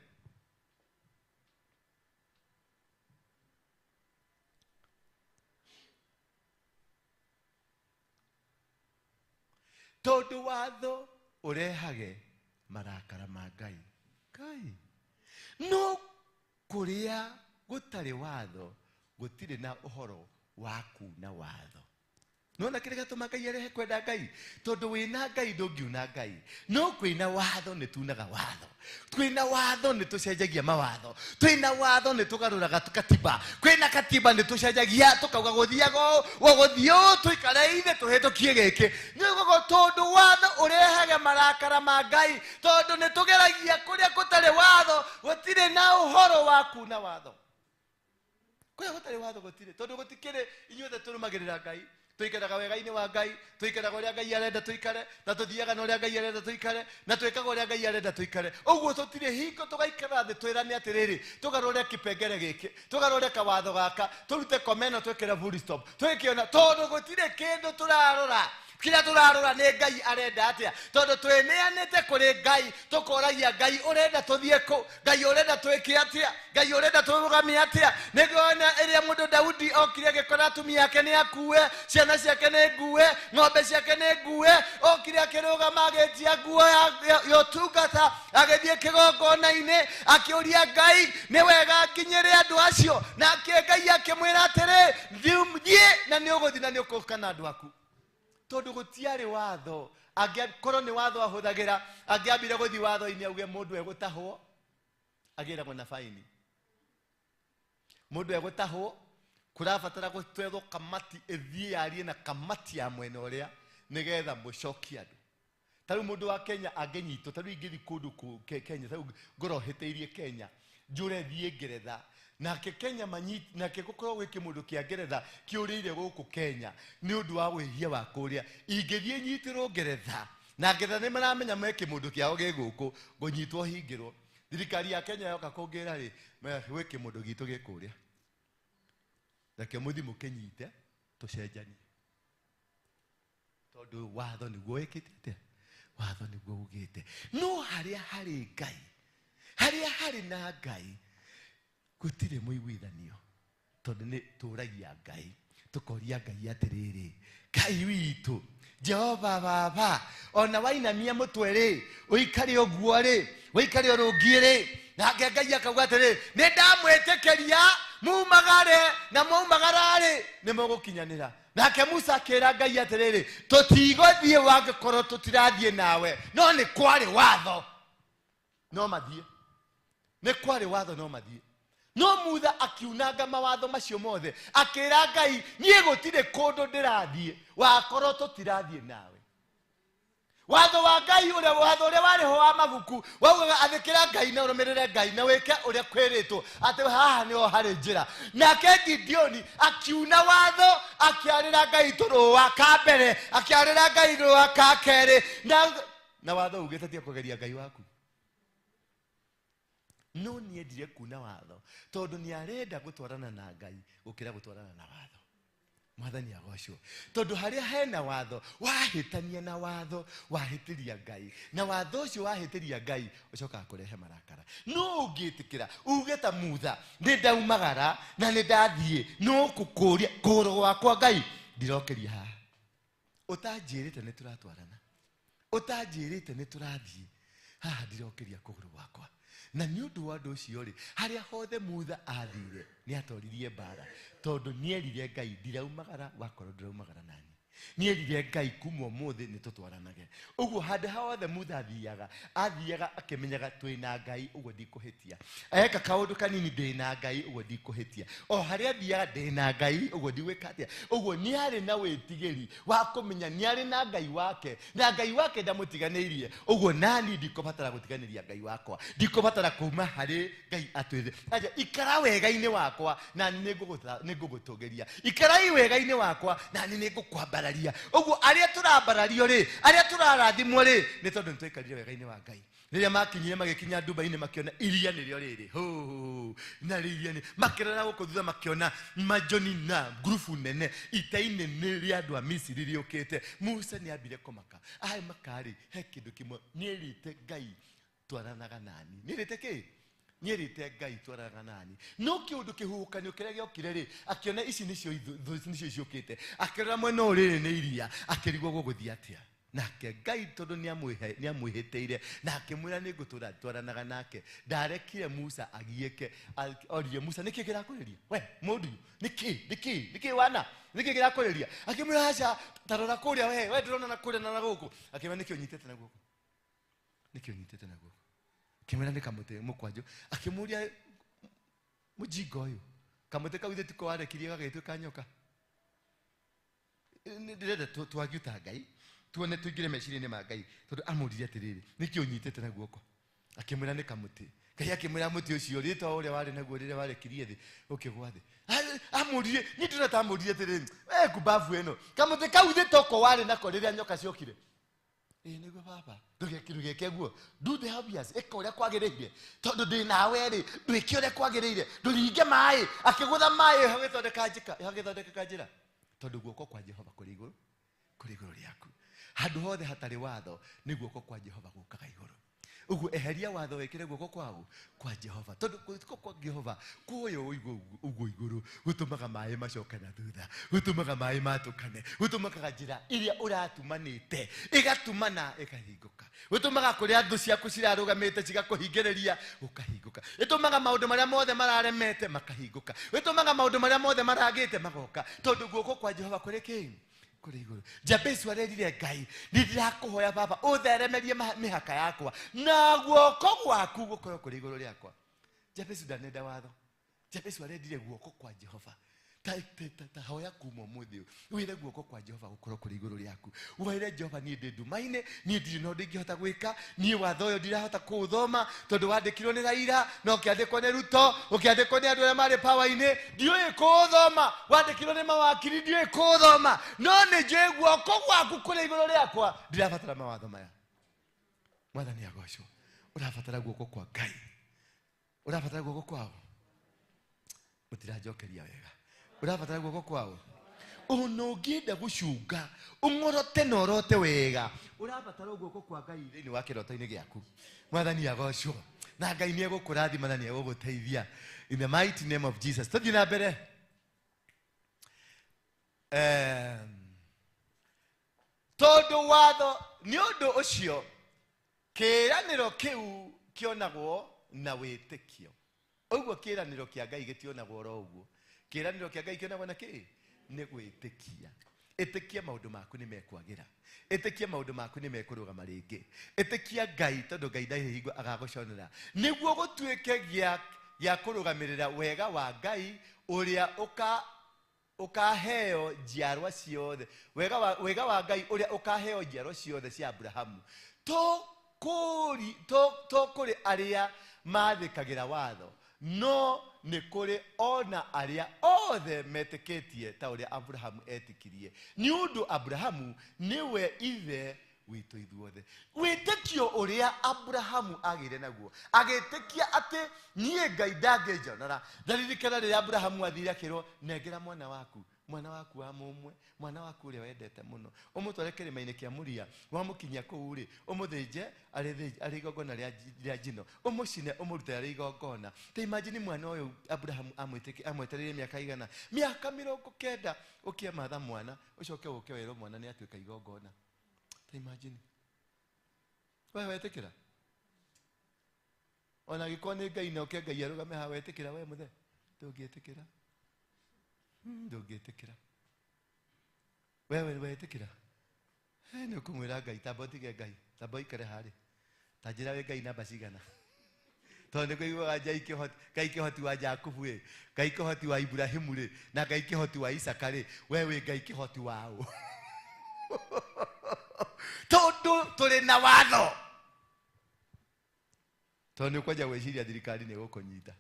tondu watho urehage marakara ma Ngai. Ngai no kuria gutari watho gutire na uhoro waku na watho. Nona kile gatuma Ngai arehe kwenda Ngai tondu wina Ngai ndungiuna Ngai. No kwina watho ni tunaga watho. Kwina watho ni tucenjagia mawatho. Twina watho ni tugaruraga katiba. Kwina katiba ni tucenjagia tukauga guthiago guthio tuikare ithe tuhitukie giki. Nigugo tondu watho urehage marakara ma Ngai tondu ni tugeragia kuria gutari watho gutire na uhoro waku na watho. Kuria gutari watho gutire tondu gutikire inyuothe turumagirira Ngai. Tuikaraga wega-ini wa Ngai, tuikaraga uria Ngai arenda tuikare, na tuthiaga na uria Ngai arenda tuikare, na twikaga uria Ngai arenda tuikare. Uguo tutire hingo tugaikara thi twirane atiriri, tugarure kipengere giki, tugarure kawatho gaka, turute komeno twikire full stop. Twikiona tondu gutire kindu turarora. Kila turarora ni Ngai arenda atia. Tondu tweneanite kuri Ngai, tukoragia Ngai urenda tuthie ku, Ngai urenda twike atia, Ngai urenda turugamie atia. Nigona iria mundu Daudi okire gikora atumia yake ni akue, ciana ciake ni ngue, ng'ombe ciake ni ngue, okire akirugama agetia nguo ya tungata, agethie kigongona-ini akiuria Ngai ni wega nginyire andu acio, na Ngai akimwira atiri thie na ni uguthi na ni ukukana andu aku. Tondu gutiari watho angikorwo ni watho ahuthagira angiambire guthi watho-ini auge mundu egutahwo agiragwo na faini. Mundu egutahwo kurabatara gutwethwo kamati ethie yarie na kamati ya mwene uria nigetha mucokie andu. Taru mundu wa Kenya angenyitwo, taru ingithi kundu Kenya, taru ngoroheteirie Kenya njure thie Ngeretha nake Kenya manyiti nake gukorwo gwiki mundu kia Ngeretha kiurire guku Kenya ni undu wa wihia wa kuria ingithie nyitirwo Ngeretha na Ngeretha ni maramenya meke mundu kiao giguku gunyitwo hingirwo. Thirikari ya Kenya yoka kungira ri gwiki mundu gitu gikuria nake muthi mukinyite tucenjanie tondu watho niguo wikitite, watho niguo ugite. No haria hari Ngai, haria hari na Ngai gutire muiguithanio tondu ni turagia Ngai, tukoria Ngai atiriri, Ngai witu Jehova Baba, ona wainamia mutwe ri uikare oguo ri uikare urungie ri, nake Ngai akauga atiri ni ndamwitikiria mumagare na maumagara ri ni mugukinyanira. Nake Musa akira Ngai atiriri tutigothie wangikorwo tutirathie nawe, no ni kwari watho no mathie, ni kwari watho no mathie. No mutha akiunanga mawatho macio mothe akira Ngai nie gutire kundu ndirathie wakorwo tutirathie nawe. Watho wa Ngai uria watho uria wariho wa mabuku waugaga athikira Ngai na urumirire Ngai na wike uria kwiritwo ati haha niho hari njira. Nake Gideoni akiuna watho akiarira Ngai turuwa ka mbere akiarira Ngai ruwa ka keri na watho ugite tie kugeria Ngai waku. No niendire kuna watho tondu ni arenda gutwarana na Ngai gukira gutwarana na watho. Mwathani agocwo tondu haria hena watho wahitania na watho wahitiria Ngai, na watho ucio wahitiria Ngai ucoka kurehe marakara. No ungitikira uge ta mutha ni ndaumagara na ni ndathie no kukuria kuguru gwakwa Ngai ndirokeria haha, utanjirite ni turatwarana, utanjirite ni turathie haha ndirokeria kuguru gwakwa. Na ni undu wa ndu ucio ri haria hothe mutha athire ni atoririe mbara tondu nierire Ngai ndiraumagara wakorwo ndiraumagara nani, nierire Ngai kuma umuthi ni tutwaranage. Uguo handu hothe mutha athiaga akimenyaga twina Ngai uguo ndikuhitia, eka kaundu kanini ndina Ngai uguo ndikuhitia, o haria athiaga ndina Ngai uguo ndigwika atia. Uguo ni ari na witigiri wa kumenya ni ari na Ngai wake na Ngai wake ndamutiganirie. Uguo nani ndikubatara gutiganiria Ngai wakwa, ndikubatara kuma hari Ngai atwithe. Aja ikara wega-ini wakwa na ningugutugeria, ikara wega-ini wakwa na ningukwambararia. Uguo aria turambarario ri aria turarathimwo ri ni tondu nitwikarire wega-ini wa Ngai. Riria makinyire magikinya Dubai-ini makiona iria nirio riri ho na iria ni makirana guku thutha makiona majoni na grupu nene ita-ini ni ria andu a Misiri riukite. Musa ni ambire kumaka ai makari he kindu kimwe nierite Ngai twaranaga nani, nierite ki nierite Ngai twaranaga nani. No kiundu kihuhukanio kiria giokire ri akiona ici nicio ciukite akirora mwena uriri ni iria akirigwo guguthia atia. nake Ngai tondu ni amwihitiire na akimwira ni ngutura twaranaga nake ndarekire Musa agieke oririe Musa niki girakuriria we mundu niki wana niki girakuriria akimwira acha tarora kuria we ndirona na kuria na guku akimwira niki unyitete na guku akimwira ni kamuti mukwanju akimuria mujinga uyu kamuti kau ithe tiko warekirie gagituika nyoka ndirenda twagiuta Ngai tuone tuingire meciria-inĩ ma Ngai tondu amũrire atiriri niki unyitete na guoko akimwira ni kamuti Ngai akimwira muti ucio ritwa uria wari naguo rire warekirie thi ukigwa thi amũrire ni ndira tamũrire atiriri we kubavu eno kamuti kau thi toko wari nako riria nyoka ciokire niguo baba ndugeke guo do the obvious eka uria kwagiriire tondu ndi nawe ri ndwike uria kwagiriire nduringe mai akigutha mai hagithondeka njira tondu guoko kwa Jehova kuri iguru riaku handu hothe hatari watho ni guoko kwa Jehova gukaga iguru uguo eheria watho wekire guoko kwa Jehova tondu guoko kwa Jehova kuoyo uguo iguru gutumaga mai macoke na thutha gutumaga mai matukane gutumaga njira iria uratumanite igatumana ikahinguka gutumaga kuria ndu ciaku cirarugamite cigakuhingiriria ukahinguka itumaga maundu maria mothe mararemete makahinguka itumaga maundu maria mothe maragite magoka tondu guoko kwa Jehova kuri king kuri iguru Jabesu arerire Ngai ndirakuhoya baba utheremerie mihaka yakwa na guoko gwaku gukorwo kuri iguru riakwa Jabesu ndanenda watho Jabesu arerire guoko kwa Jehova ta hoya kuma muthi wire guoko kwa Jehova gukorwo kuri iguru riaku wire Jehova ni ndi ndumaine ni ndiri no ndingihota gwika ni watho uyu ndirahota kuuthoma tondu wandikirwo ni Raila no kiandikwo ni Ruto ukiandikwo ni andu aria mari power-ini ndiui kuuthoma wandikirwo ni mawakiri ndiui kuuthoma no ni njui guoko gwaku kuri iguru riakwa ndirabatara mawatho maya mwathani agocwo urabatara guoko kwa Ngai urabatara guoko kwao utirajokeria wega urabatara guoko kwao unongenda gucunga umorote norote wega urabatara guoko kwa Ngai thini wa kiroto-ini giaku mwathani agocwo na Ngai ni egukurathima na ni eguguteithia in the mighty name of Jesus tuthii na mbere tondu watho ni undu ucio kiraniro kiu kionagwo na witikio uguo kiraniro kia Ngai gitionagwo ro uguo kiraniro kia Ngai kionagwo na ki ni gwitikia itikia maundu maku ni mekwagira itikia maundu maku ni mekurugama ringi itikia Ngai tondu Ngai ndahihingo agaguconera niguo gutuike gia kurugamirira wega wa Ngai uria ukaheo njiarwa ciothe wega wa Ngai uria ukaheo njiarwa ciothe cia Abrahamu to kuri aria mathikagira watho no ni kuri ona aria othe metikitie ta uria Abrahamu etikirie ni undu Abrahamu niwe ithe witu ithuothe witikio uria Abrahamu agire naguo agitikia ati nie Ngai ndangejonora ndaririkana riria Abrahamu athire akirwo nengera mwana waku wa mumwe mwana waku uria wendete muno umutware kirima-ini kia muria wamukinyia kuu ri umuthinje ari igongona ria njino umucine umurute ari igongona ta imagine mwana uyu Abrahamu amwetereire miaka igana miaka 90 ukie matha mwana ucoke uke wero mwana ni atuika igongona ta imagine wewe wetikira ona gikwa ni Ngai na uke Ngai arugame ha wetikira we muthe ndungietikira ndungietikira wewe wetikira ni ukumwira Ngai tamba utige Ngai tamba ikare hari tanjira we Ngai namba cigana tondu kuigua Ngai kihoti wa Jakubu ri Ngai kihoti wa Ibrahimu ri na Ngai kihoti wa Isaka ri wewe Ngai kihoti wao tondu turi na watho tondu kwaja gwiciria thirikari ni gukunyita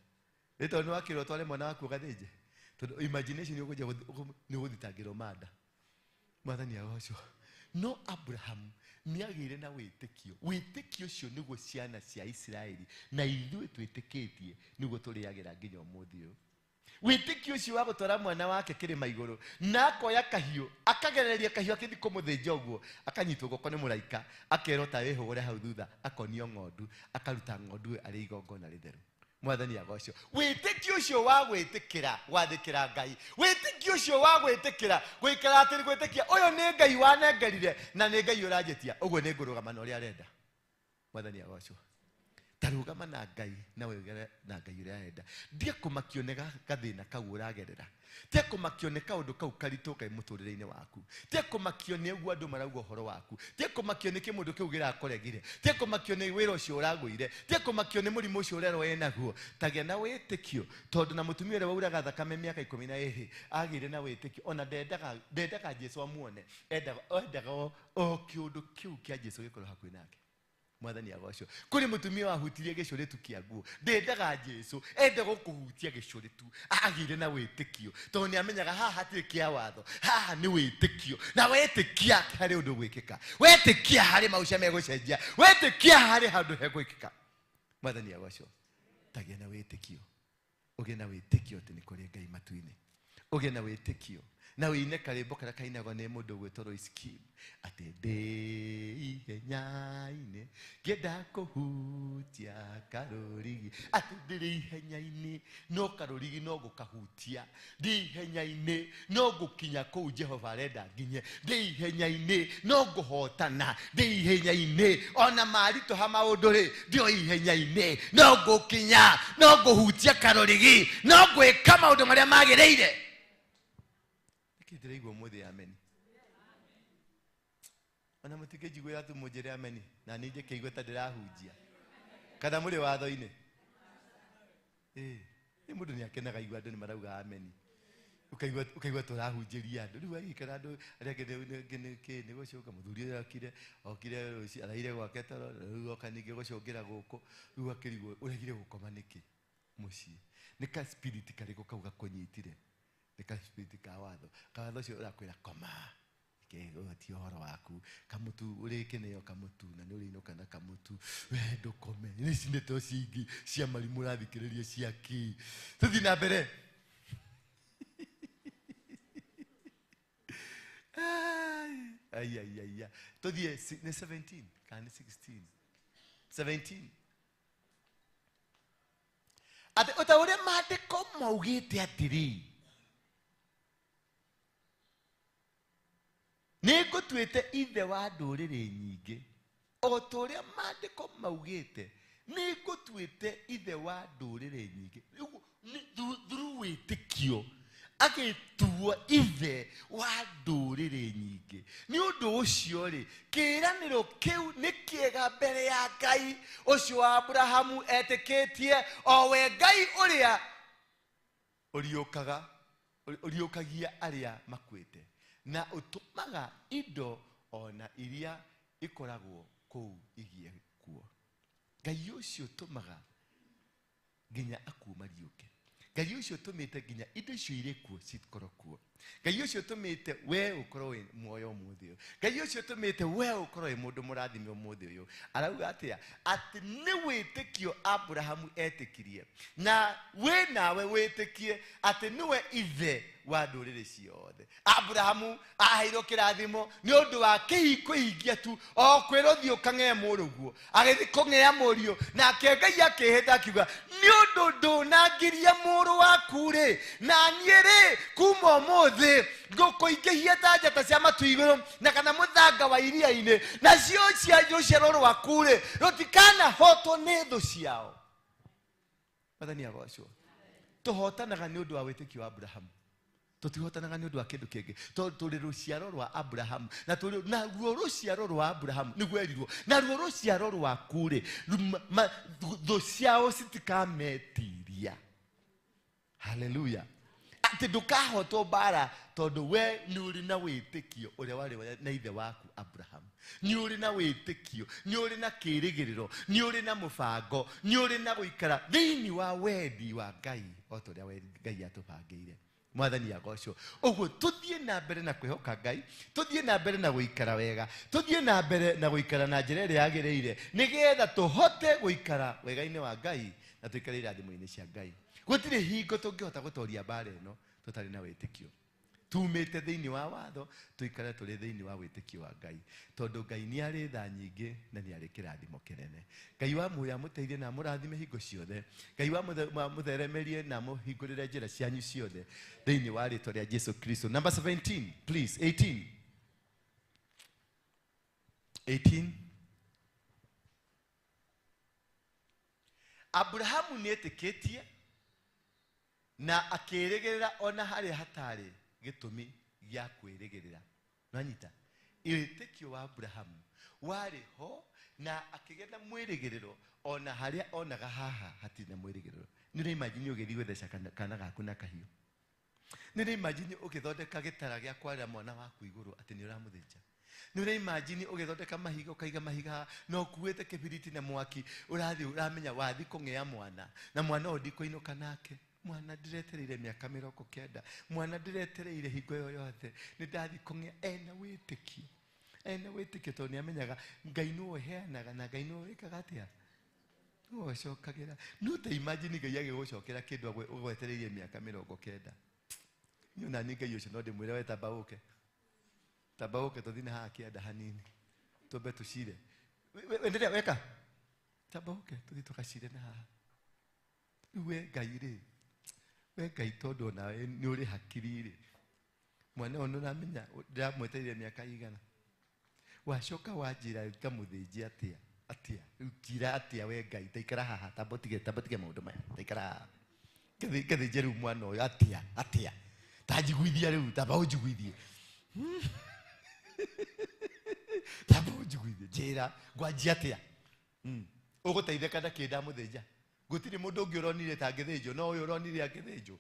ni tondu wakirwo tware mwana waku gathinje tondu imagination ni ukuja ni guthitangirwo mada mwathani agocwo no Abraham ni agire na witikio cio niguo ciana cia Israeli na ithuĩ twitikitie niguo turiagira nginya umuthi uyu witikio cio wa gutwara mwana wake kirima iguru na akoya kahiu akagereria kahiu akithi kumuthinja uguo akanyitwo goko ni muraika akerwo ta wihugure hau thutha akonio ng'ondu akaruta ng'ondu ari igongona ritheru Mwathani agocwo. Wĩtĩkio ũcio wa gwĩtĩkĩra gwathĩkĩra Ngai, wĩtĩkio ũcio wa gwĩtĩkĩra gũikara atĩ gwĩtĩkia ũyũ nĩ Ngai wanengerire na nĩ Ngai ũranjĩtia, ũguo nĩ ngũrũgama na ũrĩa arenda. Mwathani agocwo. Tarũgama na Ngai na wĩgere na Ngai ũrĩa arenda. Ndiekũmakio nĩ gathĩna kau ũragerera, ndiekũmakio nĩ kaũndũ kau karitũ kaĩ mũtũrĩre-inĩ waku, ndiekũmakio nĩ ũguo andũ marauga ũhoro waku, ndiekũmakio nĩ kĩmũndũ kĩu gĩrakũregire, ndiekũmakio nĩ wĩra ũcio ũragũire, ndiekũmakio nĩ mũrimũ ũcio ũrerwo wĩna guo. Tagĩa na wĩtĩkio, tondũ na mũtumia ũrĩa wauraga thakame mĩaka 12 agĩire na wĩtĩkio, ona ndendaga Jesũ amuone, endaga o kĩũndũ kĩu kĩa Jesũ gĩkorwo hakuhĩ nake. Mwathani agocwo. Kũrĩ mũtumia wahutirie gĩcũrĩtu kĩa nguo, ndendaga Jesũ, endaga kũhutia gĩcũrĩtu, agĩire na wĩtĩkio, tondũ nĩ amenyaga haha hatirĩ kĩa watho, haha nĩ wĩtĩkio, na wĩtĩkia harĩ ũndũ gwĩkĩka, wĩtĩkia harĩ maũcia megũcenjia, wĩtĩkia harĩ handũ hegwĩkĩka. Mwathani agocwo. Tagĩa na wĩtĩkio, ũgĩe na wĩtĩkio atĩ nĩ kũrĩ Ngai matu-inĩ, ũgĩe na wĩtĩkio na wĩine karĩmbo karĩa kainagwo nĩ mũndũ gwĩtwo Royce Kim, atĩ ndĩ ihenya-inĩ ngĩenda kũhutia karũrigi, atĩ ndĩrĩ ihenya-inĩ no karũrigi no gũkahutia, ndĩ ihenya-inĩ no gũkinya kũu Jehova arenda nginye, ndĩ ihenya-inĩ no ngũhotana, ndĩ ihenya-inĩ ona maritũha maũndũ-rĩ, ndĩ ihenya-inĩ no ngũkinya, no ngũhutia karũrigi, no gwĩka maũndũ marĩa magĩrĩire. Ndĩraigua mũthĩ ameni. Ona mũtikĩnjiguĩra tu mũnjĩre ameni, na niĩ njĩkĩigue ta ndĩrahunjia. Kana mũrĩ watho-inĩ? Nĩ mũndũ nĩ akenaga igua andũ nĩ marauga ameni. Ũkaigua tũrahunjĩria andũ. Rĩu agĩikara andũ arĩa angĩ nĩ gũcũka, mũthuri ũyũ okire rũciũ araire gwake toro, rĩu oka ningĩ gũcũngĩra gũkũ, rĩu akĩrigwo ũregire gũkoma nĩkĩ mũciĩ? Nĩ ka spirit karĩkũ kau gakũnyitire? Nĩka spirit ka watho. Kawatho ũcio ũrakwĩra koma, ti ũhoro waku, kamũtu ũrĩkĩneo kamũtu na nĩ ũrĩinũka na kamũtu, we ndũkome, nĩ cinĩtwo cingi cia marimũ ũrathikĩrĩria ciaki. Tũthiĩ na mbere. Ai tũthiĩ nĩ 17 kana 16 17. Atĩ o ta ũrĩa maandĩko maugĩte atĩrĩ, nĩ ngũtuĩte ithe wa ndũrĩrĩ nyingĩ. O ta ũrĩa maandĩko maugĩte, nĩ ngũtuĩte ithe wa ndũrĩrĩ nyingĩ. Through wĩtĩkio agĩtuo ithe wa ndũrĩrĩ nyingĩ. Nĩ ũndũ ũcio-rĩ, kĩĩranĩro kĩu nĩ kĩega mbere ya Ngai ũcio wa Abrahamu etĩkĩtie, o we Ngai ũrĩa ũriũkagia arĩa makuĩte na ũtũmaga indo ona iria ikoragwo kũu igie kuo. Ngai ũcio ũtũmaga nginya akuo mariũke. Ngai ũcio ũtũmĩte nginya indo icio irĩ kuo cikorwo kuo. Ngai ũcio ũtũmĩte we ũkorwo wĩ muoyo ũmũthĩ ũyũ. Ngai ũcio ũtũmĩte we ũkorwo wĩ mũndũ mũrathime ũmũthĩ ũyũ. Arauga atĩa? Atĩ nĩ wĩtĩkio Abrahamu etĩkirie, na we nawe wĩtĩkie atĩ nĩwe ithe wa ndũrĩrĩ ciothe. Abrahamu aheirwo kĩrathimo nĩ ũndũ wa kũhingia tu, o kwĩrwo thiĩ ũkang'e mũrũguo, agĩthiĩ kũng'ea mũriũ, nake Ngai akĩhĩta akiuga, nĩ ũndũ ndũnangiria mũrũ waku-rĩ, na niĩ-rĩ kuma ũmũthĩ ngũkũingĩhia ta njata cia matu igũrũ na kana mũthanga wa iria-inĩ, nacio cia rũciaro rwaku-rĩ rũtikanahotwo nĩ thũ ciao. Mwathani agocwo. Tũhotanaga nĩ ũndũ wa wĩtĩkio wa Abrahamu. Tũtihotanaga nĩ ũndũ wa kĩndũ kĩngĩ, tondũ tũrĩ rũciaro rwa Abrahamu, na ruo rũciaro rwa Abrahamu nĩguo erirwo, na ruo rũciaro rwaku-rĩ thũ ciao citikametiria. Haleluya. Atĩ ndũkahotwo mbara tondũ we nĩ ũrĩ na wĩtĩkio ũrĩa warĩ na ithe waku Abrahamu. Nĩ ũrĩ na wĩtĩkio, nĩ ũrĩ na kĩĩrĩgĩrĩro, nĩ ũrĩ na mũbango, nĩ ũrĩ na gũikara thĩinĩ wa wendi wa Ngai o ta ũrĩa Ngai atũbangĩire. Mwathani agocwo. Ũguo tũthiĩ na mbere na kwĩhoka Ngai, tũthiĩ na mbere na gũikara wega, tũthiĩ na mbere na gũikara na njĩra ĩrĩa yagĩrĩire, nĩgetha tũhote gũikara wega-inĩ wa Ngai na tũikare irathimo-inĩ cia Ngai. Gũtirĩ hingo tũngĩhota gũtoria mbara ĩno tũtarĩ na wĩtĩkio. tumite thiini wa watho tuikare tuli thiini wa witikio wa Ngai tondu Ngai ni ari tha nyingi na ni ari kirathimo kinene. Ngai wa muya muteithie na murathime hingo ciothe. Ngai wa mutheremerie na muhingurire njira cianyu ciothe thiini wa ritwa ria Jesu Kristo. Number 17 please. 18 Abrahamu nietikitie na akirigirira ona hari hatari gitumi gya kwirigirira. Nanyita itikio wa Abrahamu wari ho na akigenda mwirigiriro ona haria onaga haha hatina mwirigiriro. Nire imagine ugethi gwethesha kana gaku na kahiu. Nire imagine ugithondeka gitara gya kwara mwana waku iguru ati ni uramuthinja. Nure imagine ugithondeka mahiga ukaiga mahiga no kuwete kibiriti na mwaki urathi uramenya wathi kungea mwana na mwana odikoinuka nake. Mwana ndiretereire miaka 90 mwana ndiretereire hingo yo yothe ni ndathi kungea ena witikio to ni amenyaga Ngai no heanaga na Ngai no wikaga atia ucokagira. No te imagine Ngai agigucokera kindu ugwetereire miaka 90 nyona ni Ngai ucio no ndimwire we tabauke tuthine haha kianda hanini tumbe tucire endelea weka tabauke tuthi tukacire na haha we Ngai ri we Ngai tondu nawe ni uri hakiri ri mwana ono ramenya ndiramwetereire miaka igana wacoka wanjira ngamuthinjia atia njira atia we Ngai taikara haha tabotige maundu maya taikara haha kathinje riu mwana uyu atia tanjiguithia riu tabaunjiguithie tabaunjiguithie njira ngwanjia atia uguteitheka na kinda muthinja gutiri mundu ungi uronire tangithinjo no uyu uronire angithinjo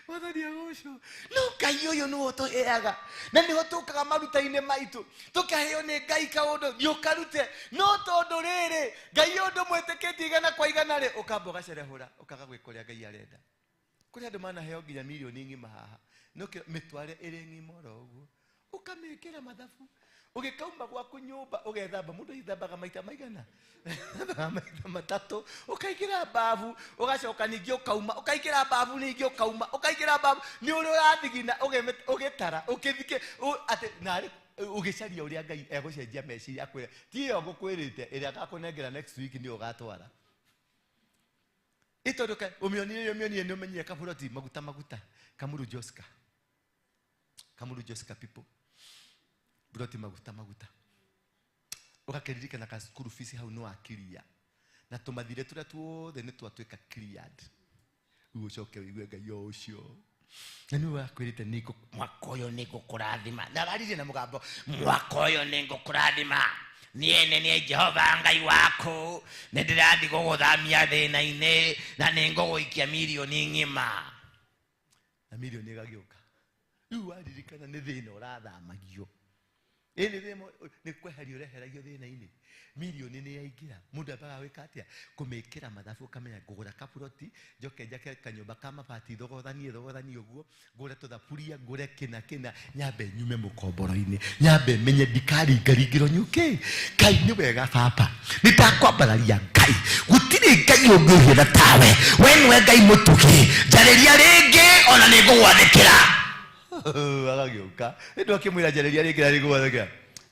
Wathani agosho no Ngai uyu no tuheaga na niho tukaga maruta-ini maitu tukaheo ni Ngai kaundu yukarute no tondu riri Ngai undu mwitikitie igana kwa igana ri ukamba ugacerehura ukaga gwikuria Ngai arenda kuri andu manaheo nginya milioni ng'ima haha no mitware iri ng'ima uguo ukamekera mathabu ugikauma gwaku nyumba ugethamba mundu ithambaga maita maigana maita matatu ukaigira babu ugacoka ningi ukauma ukaigira babu ningi ukauma ukaigira babu ni uri urathigina ugitara ukithike ati nari ugicaria uria Ngai egucenjia meciria akwira tiyo ngukwirite iria gakunengera next week ni ugatwara itonduka umionire ni umenyire kaburoti maguta Kamuru Joska people buroti maguta ugakeririka na school fees hau no akiria na tumathire turia tuothe ni twatuika cleared ucoke wigue Ngai ucio na ni wakwirite niko mwaka uyu ningukurathima na rarire na mugambo mwaka uyu ningukurathima niene ni Jehova Ngai waku ni ndirathi guguthamia thina-ini na ninguguikia milioni ng'ima na milioni igagiuka riu waririkana ni thina urathamagio ene demo ni kweherio reheragio thina-ini milioni ni yaingira mundu abaga wika atia kumekera mathabu kamenya ngugura kapuroti njoke njake kanyumba kama pati thogothanie uguo ngure tuthaburia ngure kina nyambe nyume mukomboro-ini nyambe menye ndikari ngaringiro nyuke Ngai ni wega baba nitakwambararia Ngai gutiri Ngai ungiuria na tawe we niwe Ngai mutugi njariria ringi ona ningugwathikira agagioka ndio akimwira njariria ringi na ningugwathikira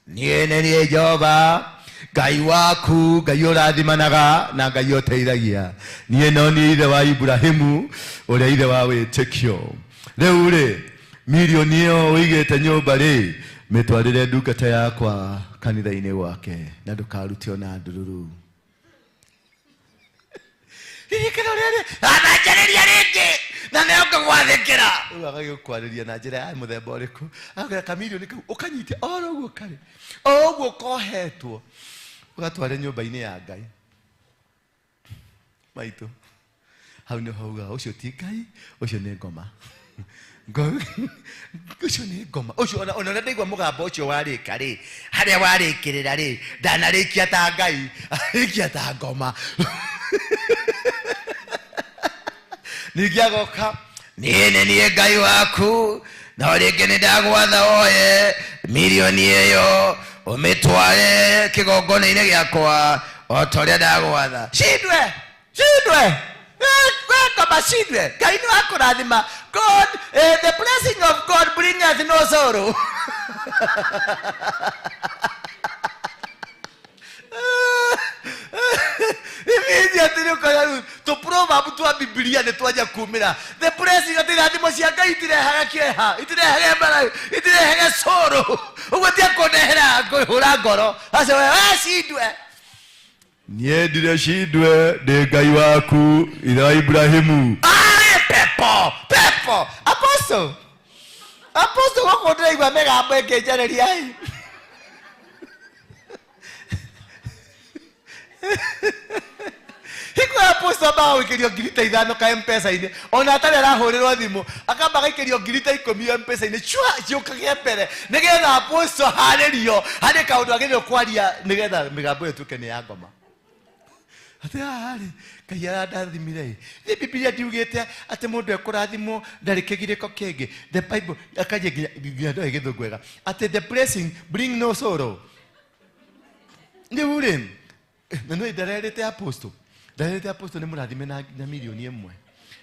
niene ni Jehova Ngai waku Ngai urathimanaga na Ngai uteithagia nie no ni ithe wa Ibrahimu uria ithe wa witikio riu ri milioni iyo uigite nyumba ri mitwarire ndungata yakwa kanitha-ini wake na ndukarutio na ndururu ririkana riri ananjariria ringi na nĩoka gwathĩkĩra agagĩkwariria na njĩra ya mũthemba ũrĩkũ agĩra kamilioni kau ũkanyite oro ũguo karĩ ũguo kohetwo ũgatware nyũmba-inĩ ya Ngai maitũ hau nĩ hauga ũcio ti Ngai ũcio nĩ ngoma ucio nĩ ngoma ucio ona ũrĩa ndaigua mũgambo ũcio warĩka rĩ harĩa warĩkĩrĩra rĩ ndanarĩkia ta Ngai arĩkia ta ngoma ningĩ agoka niĩ nĩ Ngai waku na rĩngĩ nĩ ndagwatha oye milioni ĩyo ũmĩtware kĩgongona-inĩ gĩakwa o ta ũrĩa ndagwatha cindwe Kama shidwe kaini wako radima God, the blessing of God bringeth no sorrow. To proverb to a Biblia ne twaja kumira. The blessing of the Adimosiaka itirehaga kieha, itirehaga bara, itirehaga sorrow. Ugatia konehera hura ngoro. Ase we shidwe. Nie ndire shidwe de Ngai waku ira Ibrahimu. Pepo. Apostle wako ndire igwa mega mbeke jareria ai. Hiko apostle ba wikirio ngirita ithano ka M-Pesa ine ona atari arahurirwo thimu akamba gaikirio ngirita 10 M-Pesa ine chua ciukagia mbere nigetha apostle haririo hari kaundu agerio kwaria nigetha migambo yetuke ni ya ngoma ati hari kaya ndathimire ni Biblia ndiugite ati mundu ekurathimo ndari kigiriko kingi the Bible akaje nginya ndo igithungwega ati the blessing bring no sorrow ni ure na no idarete apostle ni murathime na milioni 1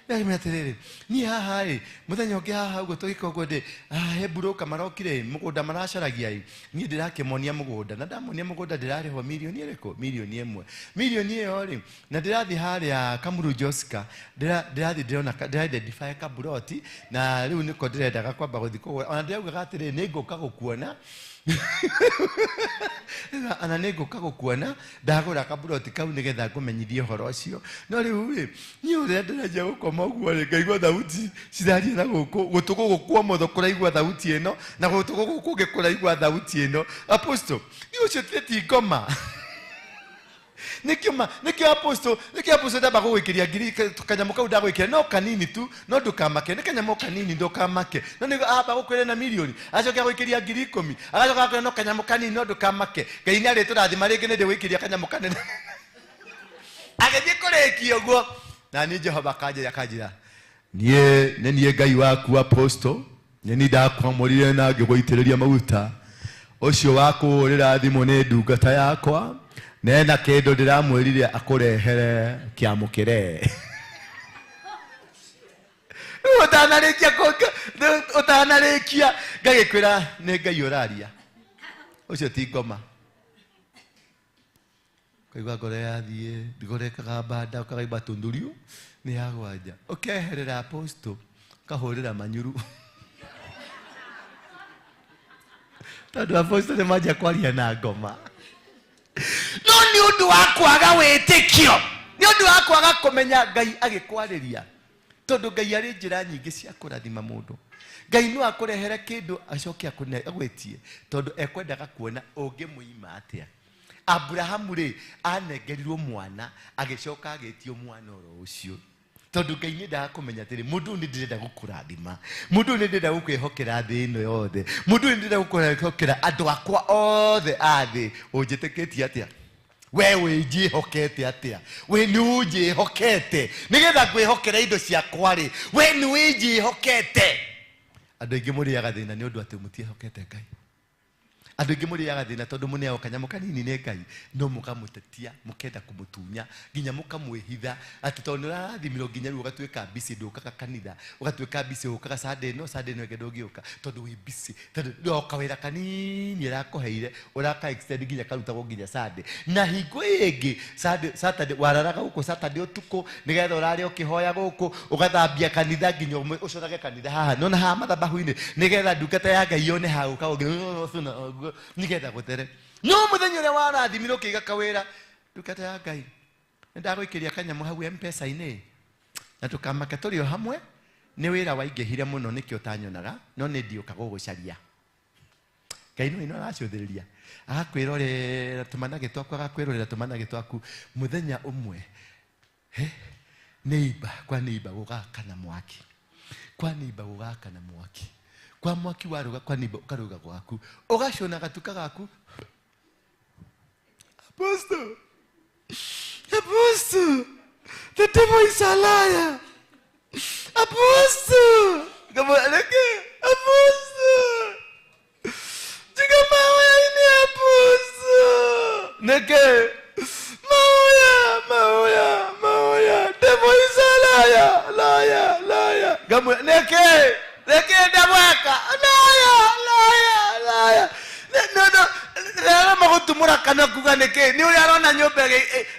ndagime atiriri ni haha muthenya ungi haha ugo tugikogo ndi hebruka marokire mugunda maracaragia ni ndirakemonia mugunda na ndamonia mugunda ndirariho milioni iriko milioni 1 milioni iyo ri na ndirathi haria Kamuru Josika ndirathi ndiona identify kaburoti na riu niko ndirendaga kwamba guthiko ona ndirauga gatiri ni nguka gukuona ana nego kako kuona ndagura kaburoti kau nigetha ngumenyithie horo ucio no riu ni urenda nja gukoma uguo ri ngaigua thauti ciraria na gutuko gukua motho kuraigua thauti eno na gutuko gukunge kuraigua thauti eno apostle ni ucio ti ngoma nikio apostle ndaba gwikiria ngiri kanyamo kau ndagwikiria no kanini tu no ndukamake ni kanyamo kanini ndukamake no ni aba gukwire na milioni acoke gwikiria ngiri 10 agacoka gwikiria no kanyamo kanini no ndukamake Ngai ni ari turathima ringi ni ndi gwikiria kanyamo kanene agethie kurikio guo na ni Jehova kanjira nie Ngai waku apostle ni ndakwamurire na ngigwitiriria maguta ucio wakurira thimu ni ndungata yakwa nena kendo ndiramwirire akurehere kiamukire utanarikia ngagikwira ni Ngai uraria ucio ti ngoma kaigua ngore yathie ndigorekaga banda ukagaigua tundurio ni yagwanja ukeherera apostle kahurira manyuru tondu apostle ni manja kwaria na ngoma no ni undu wa kwaga witikio ni undu wa kwaga kumenya Ngai agikwariria tondu Ngai ari njira nyingi cia kurathima mundu Ngai no akurehere kindu acoke agwetie tondu ekwendaga kuona ungimuima atia Abrahamu ri anengerirwo mwana agicoka agitio mwana oro ucio tondu Ngai ni ndakumenya atiri mundu ni ndirenda gukurathima mundu ni ndirenda gukwihokera thi ino yothe mundu ni ndirenda gukwihokera andu akwa othe athi unjitikitie atia we winjihokete atia we ni unjihokete nigetha kwihokera indo ciakwa ri we ni winjihokete andu ingi muriaga thina ni undu ati mutiehokete Ngai andu ingi muriaga thina tondu muneo kanyamo kanini ni Ngai no mukamutetia mukenda kumutunya nginya mukamwihitha ati tondu rathimiro nginya ru ugatweka busy ndukaga kanitha ugatweka busy ukaga Sunday no ngendo ngiuka tondu wi busy tondu ndo kawira kanini irakuheire uraka extend nginya karutagwo nginya Sunday na hingo ingi Saturday wararaga guku Saturday utuku nigetha urari ukihoya guku ugathambia kanitha nginya ucorage kanitha haha no na ha mathabahu-ini nigetha ndungata ya Ngai yone ha ukaga nigetha gutere no muthenya ule warathimiro kiga kawira ndungata ya Ngai ndagwikiria kanyamu hau M-Pesa-ini na tukamaka turio hamwe ni wira waingihire muno nikio tanyonaga no ni ndiuka gugucaria Ngai no ino aracuthiriria agakwirorera tumanage twaku agakwirorera tumanage twaku muthenya umwe neighbor kwa neighbor gugaka na mwaki kwa neighbor gugaka na mwaki kwa mwaki waruga kwa neighbor ukaruga gwaku ugacona gatuka gaku Apostle the devil is a liar Apostle come on Apostle Chica maoya ini Apostle neke maoya devil is a kana kuga niki ni uri arona nyumba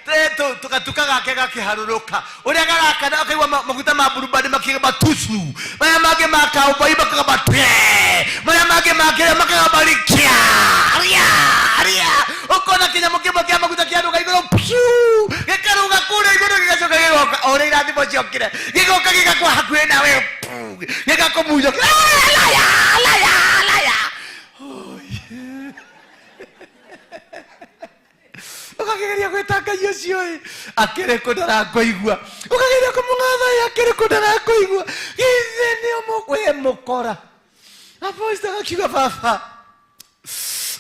teto tukatuka gake gakiharuruka uri agaka na akaigwa maguta ma burubadi makiga tusu maya mage makauba ibaka batwe maya mage makira makaga barikia aria ukona kinya mukimba kia maguta kia nduga igoro piu gikaruga kure igoro gigacoka gigoka uri irathi bociokire gigoka gigakwa hakuhe nawe gigakumujo laya ukageria gwetanga yocio akereko ndarakoigua ukageria kumung'atha akereko ndarakoigua ithe ni omwe mukora aposta akiuga baba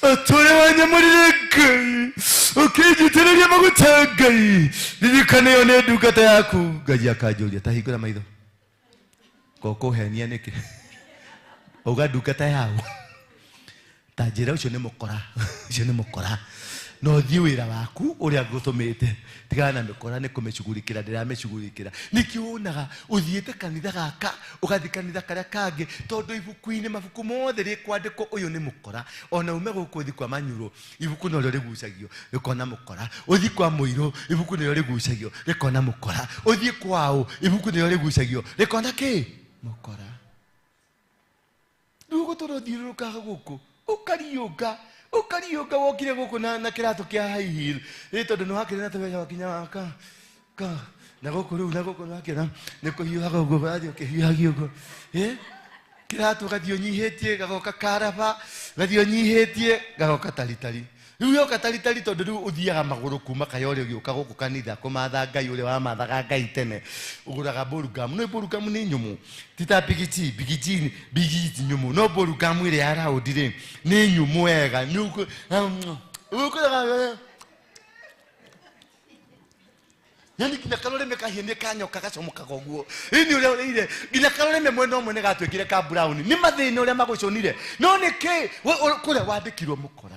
atore wanyamurire Ngai ukijitiriria maguta Ngai ririkane yo ne ndungata yaku Ngai akanjuria tahingũra maitho gokuhenia niki uga ndungata yaku tanjira ucio ni mukora no thii wira waku uria ngutumite tigana na mikora ni kumicugurikira ndiramicugurikira nikiunaga uthiite kanitha gaka ugathi kanitha karia kangi tondu ibuku-ini mabuku mothe rikwandikwo uyu ni mukora ona ume guku thi kwa Manyuro ibuku no rio rigucagio rikona mukora uthi kwa Muiru ibuku no rio rigucagio rikona mukora uthi kwao ibuku no rio rigucagio rikona ki mukora ndugu turathiurukaga guku ukariuka wokire guku na kirato kia high heel tondu no hakire na tabeja wakinya waka na guku riu na guku nakira ni kuhiuhaga uguo bathi ukihiuhagia uguo kirato gathio nyihitie gagoka karaba gathio nyihitie gagoka taritari riu yoka taritari tondu riu uthiaga maguru kuma kayore ugiuka guku kanitha kumatha Ngai uri wa mathaga Ngai tene uguraga borugamu no borugamu ni nyumu tita bigiti nyumu no borugamu ire ara udire ni nyumu wega nyuko ukuraga yani kina kalore mekahine kanyoka gacomoka goguo ini uri ure kina kalore me mwena omwe ne gatwekire ka brown ni mathina uri maguconire no niki kure wandikirwo mukora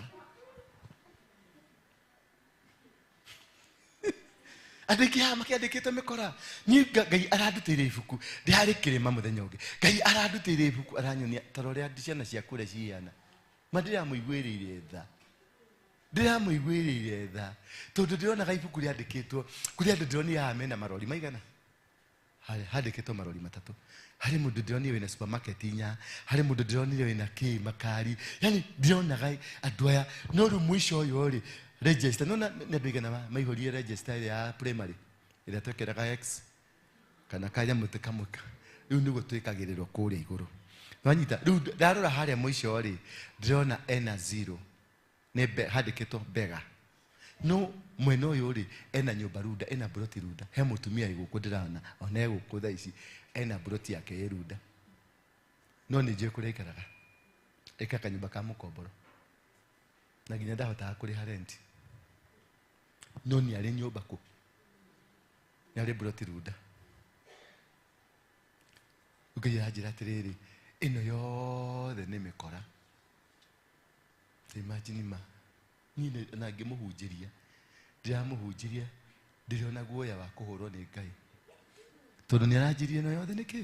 andiki ha makiandikite mikora ni Ngai arandutire ibuku ndihari kirima muthenya ungi Ngai arandutire ibuku aranyonia tarore ciana cia kure ciana ndiramuiguirire tha tondu ndirona ibuku riandikitwo kuri andu ndironi ya mena marori maigana handikitwo marori 3 hari mundu ndironi wina supermarket inya hari mundu ndironi wina makari yani ndirona andu aya no ru mwisho uyu ri register no ne bigana maihorie register ya primary ira twekeraga X kana kaya mutikamuka riu nigo twikagirirwo kuria iguru wanyita riu ndarora haria mwisho ri ndirona ena 0 ne handikitwo bega no mwena uyu ri ena nyumba ruda ena broti ruda he mutumia iguku ndirana ona eguku tha ici ena broti yake ruda no nije kurekeraga eka kanyumba ka mukomboro na ginya ndahota kuriha rent no ni ari nyumba ku ni ari broti ruda ugiya njira tiriri ino yothe ni mikora imagine ma nine na ngimuhunjiria ndiramuhunjiria ndiriona guoya wa kuhurwo ni Ngai tondu ni aranjirie no yothe niki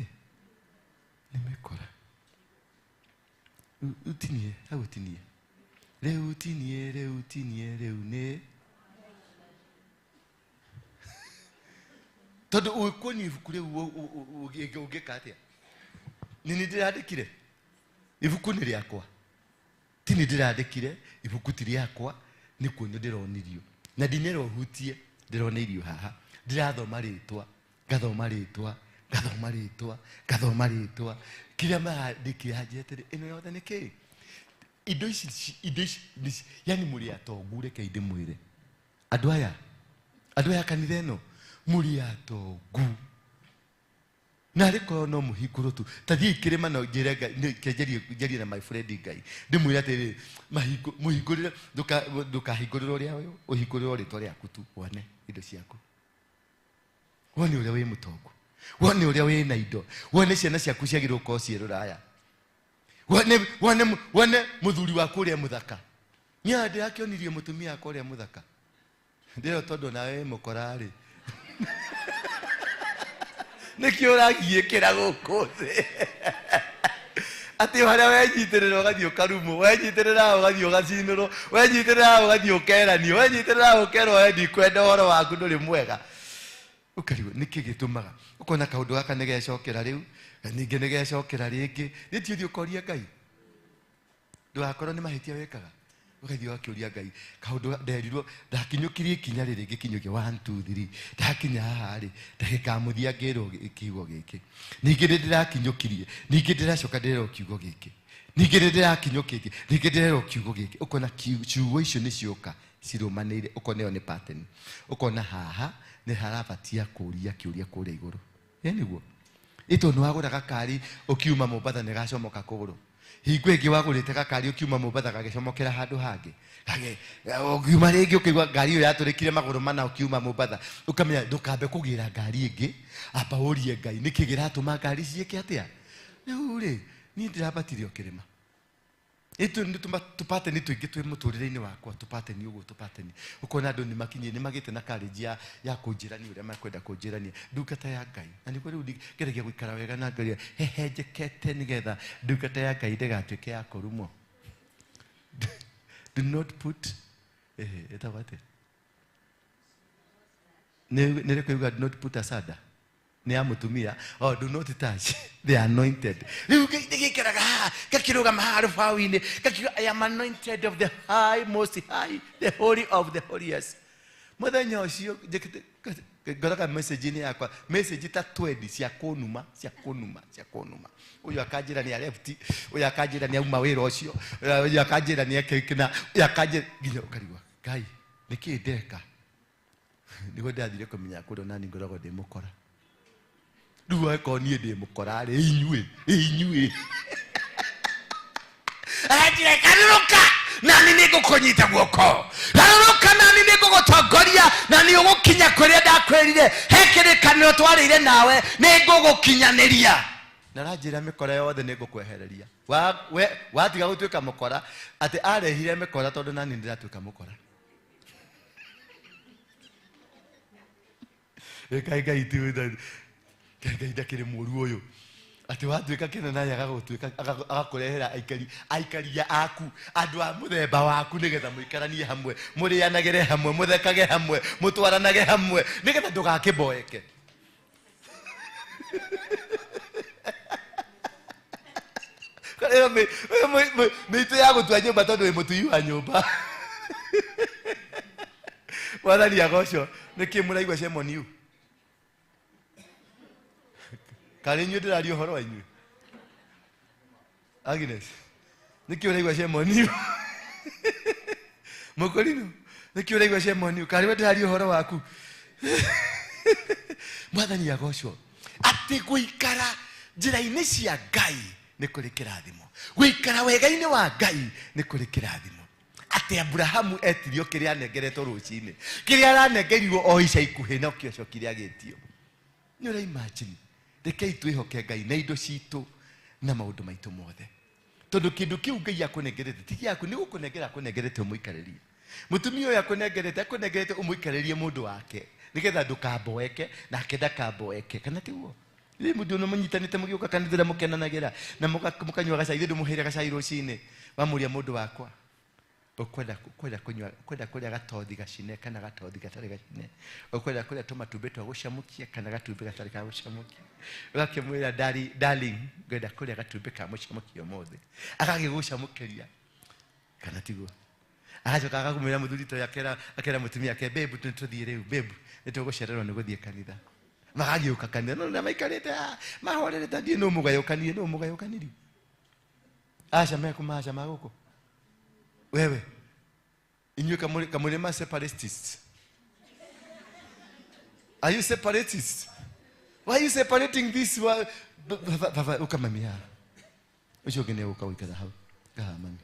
ni mikora utinie agutinie Reu ni tondu ukoni ibuku riu ugika atia nini ndirandikire ibuku ni riakwa tini ndirandikire ibuku ti riakwa ni kuonio ndironirio na ndinero-hutie ndironeirio haha ndirathoma ritwa ngathoma ritwa kiria marandikira njetire ino yothe niki indo ici yani muri atongu reke inde mwire andu aya kanitha ino muri atongu na riko no muhinguro tu tathii kirima no ngerie na my friend Ngai ndimwira atiri muhingurire ndukahingurira uria uhingurire ritwa riaku tu wone indo ciaku wone uria wi mutongu wone uria wi na indo wone ciana ciaku ciagirwo ko cieruraya wone muthuri waku uria muthaka nya ndirakionirie mutumia akwa uria muthaka ndiro tondu nawe mukorari nikio uragiikira guku thi ati haria wenyitirira ugathio karumo wenyitirira ugathio gacinuro wenyitirira ugathio keranio wenyitirira ukero endi kwenda horo waku nduri mwega ukarigo niki gitumaga ukona kaundu gaka negecokera riu ninge negecokera ringi nitio thio koria Ngai ndugakorwo ni mahitia wekaga ugathio akiuria Ngai kaundu nderirwo ndakinyukirie kinya riri gikinyukia 1 2 3 ndakinya hari ndagika muthia ngiro kiugo giki ninge ndirakinyukirie ninge ndiracoka ndero kiugo giki ninge ndirakinyukirie ninge ndero kiugo giki ukona ciugo icio ni cioka cirumanire ukoneo ni pattern ukona haha ni harabatia kuria kiuria kuria iguru yeniguo ito no agura gakari ukiuma Mombatha ne gacomoka kuguru hingo ingi wagurite gakari ukiuma Mombatha gagicomokera handu hangi kage ukiuma ringi ukigwa ngari yo yaturikire maguru mana ukiuma Mombatha ukamenya ndukambe kugira ngari ingi aba urie Ngai niki giratuma ngari cieke atia uri ni ndirabatirio kirima itu ndituma tupate ni tuingi twi muturire-ini wakwa tupate ni ugo tupate ni ukona andu ni makinye ni magite na courage ya kunjirania uria makwenda kunjirania ndungata ya Ngai na niko riu ngeragia guikara wega na Ngai hehenjekete nigetha ndungata ya Ngai ndigatuike ya kurumo do not put eta wate nere kuiga do not put asada ni amutumia do not touch the anointed nigikeraga kakiruga maharu fawine kakiruga I am anointed of the high most high the holy of the holiest muthenya ucio ngoroka message ni yakwa message ta 20 cia kunuma uyu akanjira ni left uyu akanjira ni auma wira ucio uyu akanjira ni ekekina uyu akanjira nginya ukarigwa Ngai niki ndeka nigo ndathire kumenya kundo nani ngorogo ndimukora duwa ko nie ndimukora ri inyue ajire karuka nani nigukunyita guoko karuka nani nigugutongoria nani ugukinya kuria ndakwerire hekirikaniro twarire nawe nigugukinyaniria narajira mikora yothe nigukwehereria watiga gutuika mukora ati arehire mikora tondu nani ndiratuika mukora Ngai ndakire muru uyu ati watuika kina naye agagutuika agakurehera aikaria aku andu a muthemba waku nigetha muikaranie hamwe murianagire hamwe muthekage hamwe mutwaranage hamwe nigetha ndugakimboeke mitu ya gutua nyumba tondu wi mutui wa nyumba wathani agoco niki muraigua cemoniu kari nyu ndirario horo wa inyu Agnes niki uraigua cemoniu mukorino niki uraigua cemoniu kari we ndirario horo waku mwathani agoco ati guikara njira-ini cia Ngai ni kuri kirathimo guikara wega-ini wa Ngai ni kuri kirathimo ati Abrahamu etirio kiria nengeretwo rucini kiria aranengerirwo o ica ikuhi no kio cokire agitio ni ura imagine rekei twihoke Ngai na indo citu na maundu maitu mothe tondu kindu kiu Ngai akunengerete tigi yaku ni gukunengera akunengerete umuikaririe mutumia uyu akunengerete umuikaririe mundu wake nigetha ndukamboeke na akenda kamboeke kana tiguo ni mundu no munyitanite mugiuka kanithira mukenanagira na mukanywa gacai ndu muhira gacai rucini wamuria mundu wakwa ukwenda kuria gatothi gacine kana gatothi gatari gacine ukwenda kuria tumatumbi twa gucamukia kana gatumbi gatari ka gucamukia ugakimwira darling ngenda kuria gatumbi ka mucamukia mothe agagigucamukiria kana tiguo agacoka agakumira muthuri to akera mutumia ke babe tuthie riu babe nitugucererwo ni guthie kanitha magagiuka kanitha no na maikarite mahorerete ndie no mugayukanirio aca mekumaca maguko wewe inywe kamulema separatists are you separatists why are you separating this ukamamia ucio gene ukawikara hau gahamani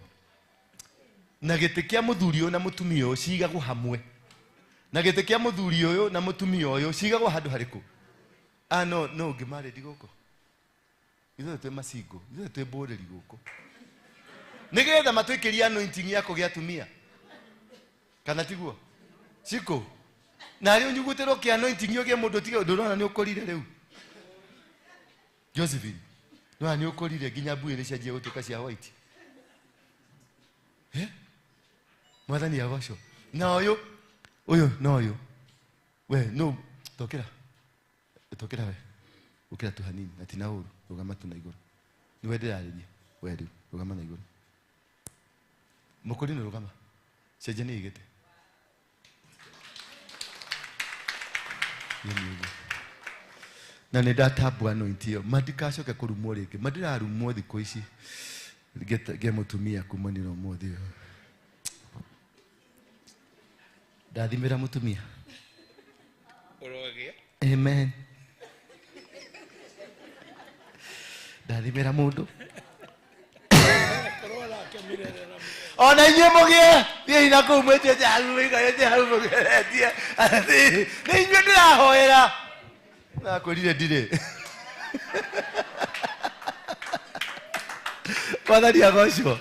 na gitikia muthuri uyu na mutumia uyu cigagu hamwe na gitikia muthuri uyu na mutumia uyu cigagu handu hariku no ngimare ndiguko itho twe macingo itho twe boreri guko nigetha matwikiria anointing yako giatumia kana tiguo ciko na ri unyugutero ki anointing yo ge mundu tiga ndurona ni ukorire riu Josephine no ni ukorire ginya mbui ni cenjie gutuka cia white mwathani agocwo na uyu no uyu we no tokera we ukira tu hanini ati na uru rugama tu na iguru ni we ndiraririe we riu rugama na iguru mukuri ni rugama cenjia ni igete na nä ndatambua anointio mandikacoke kå rumwo rä ngä mandirarumwo thikå ici ngä må tumia kumanä ra må thä å ndathimä ra må tumia amen ndathimä ra må ndå ona inyuä må gä e thiä na kå u mwä tuä te hau mä hau må geretie nä inyuä ndä rahoä ra nakwä rire ndirä mwathani agocwo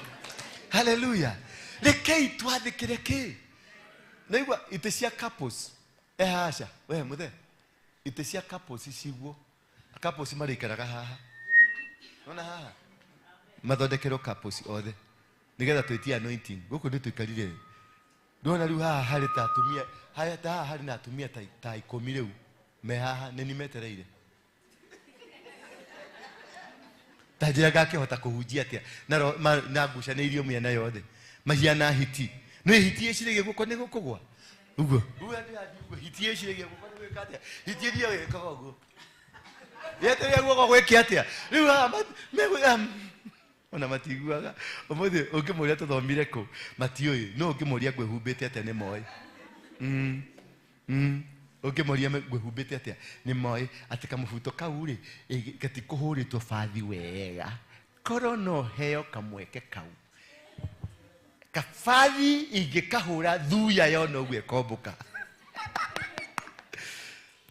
haleluya rekei twathä re kä naigua itä cia couples haca we må the itä cia couples ciguo couples marä ikaraga haha ona haha mathondekerwo couples othe nä getha twä tie anointing gå kå nä tå ikarire ndona rä u haha harä ta atumia haha harä na atumia ta 10 rä u me haha nä ni metereire ta njä ra ngakĩhota kũhunjia atĩa na ngucanä irio mĩena yothe mahiana hiti nä hiti ĩcirĩgie guoko nĩ gũkũgwa ũguo hiti ĩcirĩgie guoko nĩ gwĩka atĩa hiti ĩthiĩ gwĩkaga ũguo yeteria guoko gwĩke atĩa rĩu haha ona matiguaga ũmũthĩ ũngĩmũria tũthomire kũ matiũĩ no ũngĩmũria ngwĩhumbĩte atĩa nĩ moĩ ũngĩmoria ngwĩhumbĩte atĩa nĩ moĩ atĩ kamũbuto kau rĩ gatikũhũrĩtwo bathi wega korwo no heo kamweke kau kabathi ingĩkahũra thuya yona ũguo ĩkombũka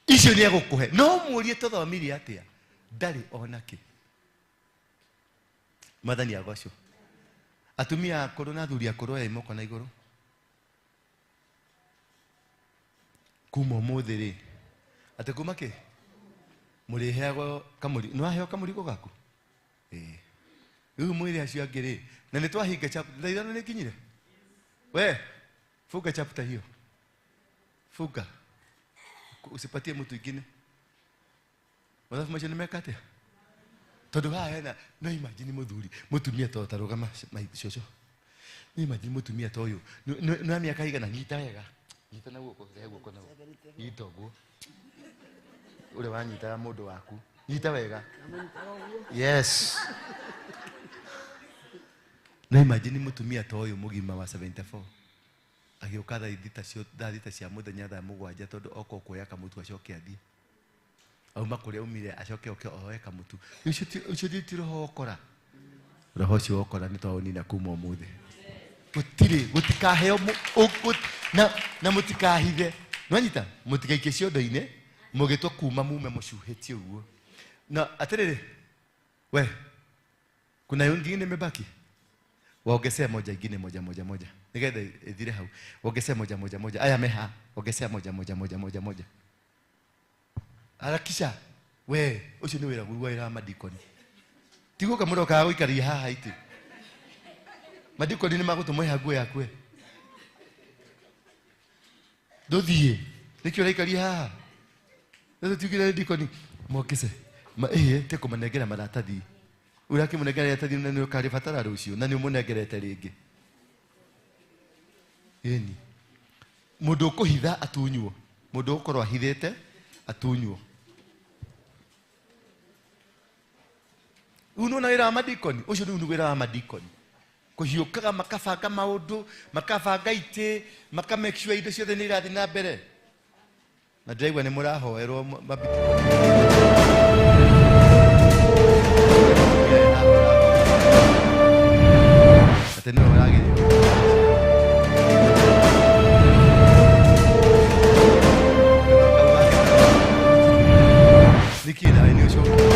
icio nĩ egũkũhe no mũrie tũthomire atĩa ndarĩ ona kĩ mwathani agocwo atumia akũrũ na athuri akũrũ oya imoko na igũrũ kuma ũmũthĩ rĩ atĩ kuma kĩ mũrĩheagwo kamũrigo nĩ waheo kamũrigo gaku rĩu mwĩrĩ acio angĩ rĩ na nĩ twahinga thaa ithano nĩ kinyire we funga chapter hiyo funga usipatie mtu ingine wathafu macio nĩ meka atĩa tondũ haha hena no imagine mũthuri mũtumia to tarũgama cũcũ no imagine mũtumia to ũyũ nĩ mĩaka igana nyita wega nyita na guoko rehe guoko na nyita ũguo ũrĩa wanyitaga mũndũ waku nyita wega yes no imagine mũtumia to ũyũ mũgima wa 74 agĩũka thaa thita cia mũthenya thaa mũgwanja tondũ oka kuoya kamũtu acoke athiĩ auma kũrĩa umire acoke oke oe kamũtu ũcio ti roho ũkora roho ũcio ũkora nĩ twaũnina kuma ũmũthĩ gũtikaheo na mũtikahithe nwanyita mũtikaikie ciondo-inĩ mũgĩtwo kuma mume mũcuhĩtie ũguo na atĩrĩrĩ we kuna wengine mebaki waongezea moja ingine moja nigetha ithire hau waongezea moja aya meha waongezea moja harakisha we ucio ni wira gurwa madikoni tiguka muroka guikaria haha iti madikoni ni magutuma haguo yakwe nduthie nikio raikaria haha ndio tigire dikoni mokise te kumanengera maratathi uraki munengera maratathi na ni ukari fatara rucio na ni munengerete ringi eni mundu ukuhitha atunywo mundu ukorwo ahithite atunywo uno na wira madikoni ucio ni wira wa madikoni kuhiukaga makabanga maundu makabanga ite makamake sure indo ciothe ni irathi na mbere na ndiraigua ni murahoerwo atene uragire nikira ni ucio